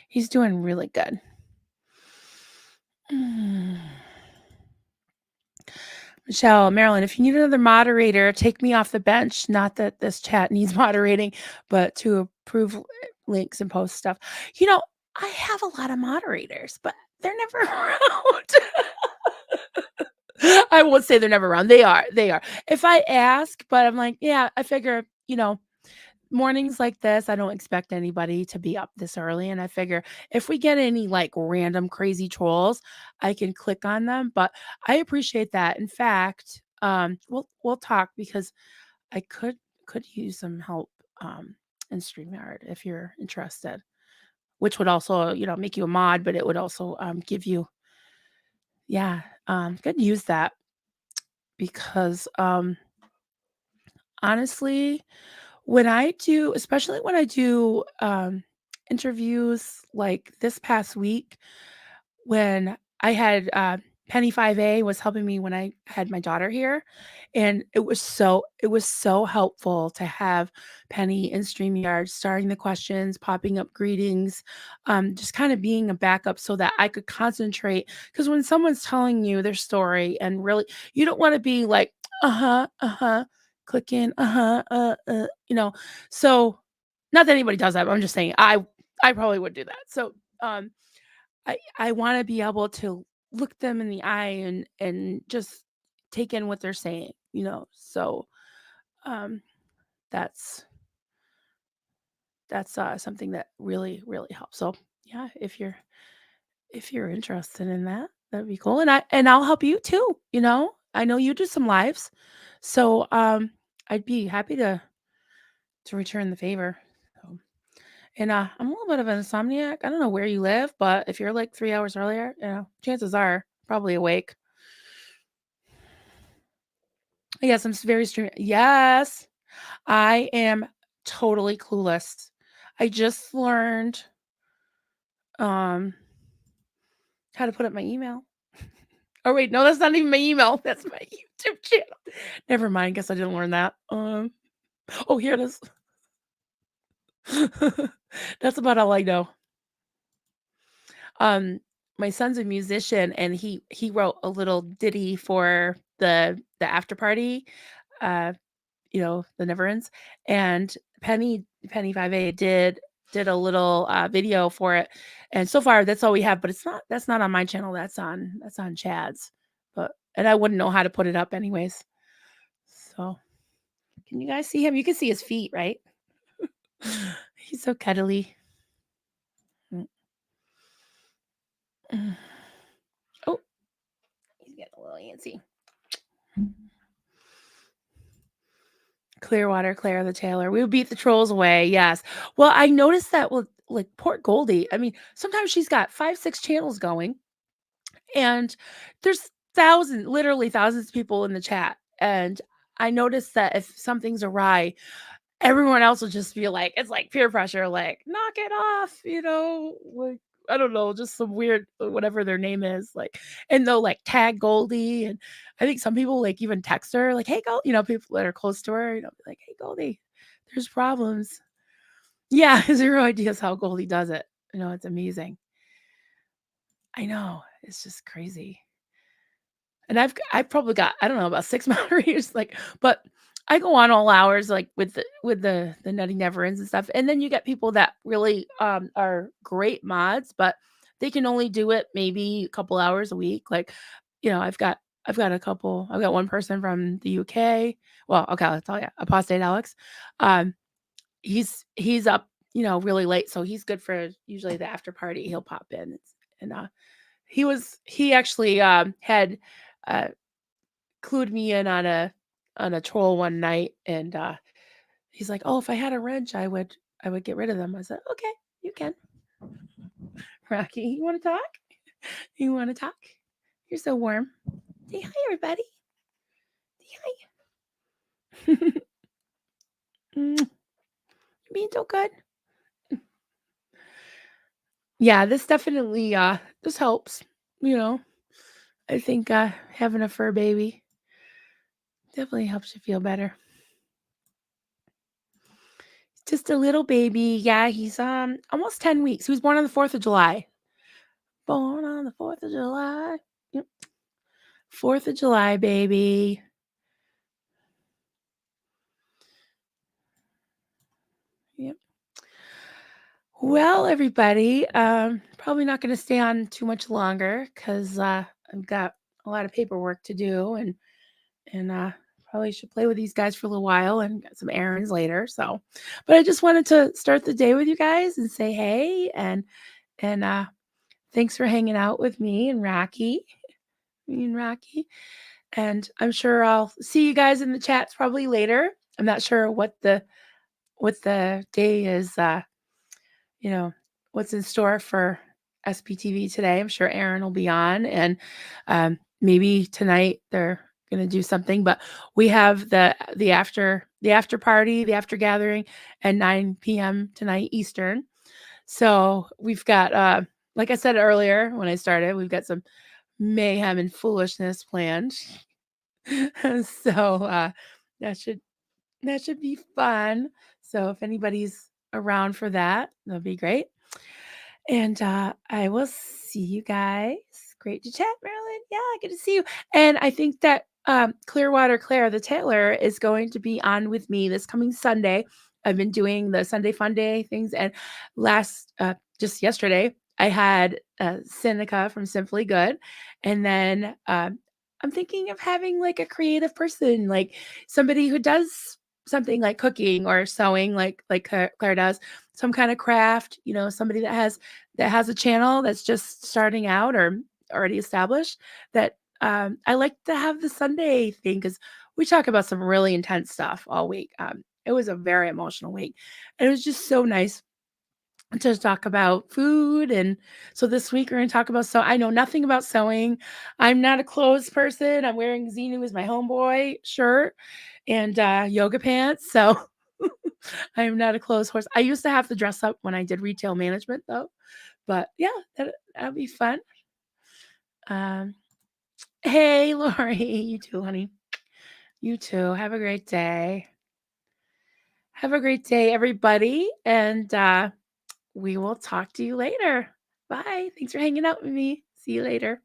He's doing really good. Mm. Michelle, Marilyn, if you need another moderator, take me off the bench. Not that this chat needs moderating, but to approve links and post stuff. You know, I have a lot of moderators, but they're never around. I won't say they're never around. They are. They are. If I ask, but I'm like, yeah, I figure, mornings like this, I don't expect anybody to be up this early. And I figure if we get any like random crazy trolls, I can click on them. But I appreciate that. In fact, we'll talk because I could use some help in StreamYard if you're interested, which would also, make you a mod, but it would also give you, yeah, could use that because honestly, when I do, especially when I do interviews like this past week, when I had Penny 5A was helping me when I had my daughter here, and it was so helpful to have Penny in StreamYard starting the questions, popping up greetings, just kind of being a backup so that I could concentrate. Because when someone's telling you their story and really, you don't want to be like, click in, So, not that anybody does that, but I'm just saying I probably would do that. So, I want to be able to look them in the eye and just take in what they're saying. So um that's something that really really helps. So yeah, if you're interested in that, that'd be cool. And I'll help you too. I know you do some lives. So I'd be happy to return the favor. So, and I'm a little bit of an insomniac. I don't know where you live, but if you're like 3 hours earlier, chances are probably awake. Yes, I'm very stream. Yes, I am totally clueless. I just learned um how to put up my email. Oh wait, no, that's not even my email. That's my YouTube channel. Never mind. Guess I didn't learn that. Oh, here it is. That's about all I know. Um, my son's a musician, and he wrote a little ditty for the after party. Uh, the Never Ends, and Penny 5A did a little video for it, and so far that's all we have. But that's not on my channel. That's on Chad's. And I wouldn't know how to put it up anyways. So can you guys see him? You can see his feet, right? He's so cuddly. Mm. Mm. Oh, he's getting a little antsy. Clearwater, Claire the Tailor. We would beat the trolls away. Yes. Well, I noticed that with like poor Goldie. I mean, sometimes she's got 5, 6 channels going, and there's literally thousands of people in the chat. And I noticed that if something's awry, everyone else will just be like, it's like peer pressure, like, knock it off, like, I don't know, just some weird, whatever their name is, like, and they'll like tag Goldie. And I think some people like even text her, like, hey, Gold, people that are close to her, like, hey, Goldie, there's problems. Yeah, 0 ideas how Goldie does it. It's amazing. I know. It's just crazy. And I've probably got, I don't know, about 6 moderators, but I go on all hours, like, with the Nutty Never Ends and stuff, and then you get people that really, are great mods, but they can only do it maybe a couple hours a week, like, I've got one person from the UK. Well, okay, I'll tell you, Apostate Alex. Um, he's up, really late, so he's good for usually the after party, he'll pop in, and, he actually, had, uh clued me in on a troll one night, and he's like, "Oh, if I had a wrench, I would get rid of them." I said, "Okay, you can." Rocky, you want to talk? You want to talk? You're so warm. Say hi, everybody. Say hi. You're being so good. Yeah, this definitely this helps. You know, I think having a fur baby definitely helps you feel better. Just a little baby. Yeah, he's almost 10 weeks. He was born on the 4th of July. Born on the 4th of July. Yep. 4th of July, baby. Yep. Well, everybody, probably not going to stay on too much longer because I've got a lot of paperwork to do, and probably should play with these guys for a little while and get some errands later. So, but I just wanted to start the day with you guys and say hey, and thanks for hanging out with me and Rocky. And I'm sure I'll see you guys in the chats probably later. I'm not sure what the day is, you know, what's in store for SPTV today. I'm sure Aaron will be on, and maybe tonight they're gonna do something. But we have the after party, the after gathering at 9 p.m. tonight Eastern. So we've got, like I said earlier when I started, we've got some mayhem and foolishness planned. So that should be fun. So if anybody's around for that, that'll be great. And I will see you guys. Great to chat, Marilyn. Yeah, good to see you. And I think that Clearwater Claire, the tailor, is going to be on with me this coming Sunday. I've been doing the Sunday Fun Day things, and just yesterday, I had Seneca from Simply Good, and then I'm thinking of having like a creative person, like somebody who does something like cooking or sewing, like Claire does, some kind of craft. Somebody that has a channel that's just starting out or already established. That I like to have the Sunday thing because we talk about some really intense stuff all week. It was a very emotional week, and it was just so nice to talk about food. And so this week we're going to talk about I know nothing about sewing. I'm not a clothes person. I'm wearing Xenu as my homeboy shirt and yoga pants. So I am not a clothes horse. I used to have to dress up when I did retail management though. But yeah, that'll be fun. Um, hey, Lori, you too, honey. You too. Have a great day. Have a great day, everybody. And we will talk to you later. Bye. Thanks for hanging out with me. See you later.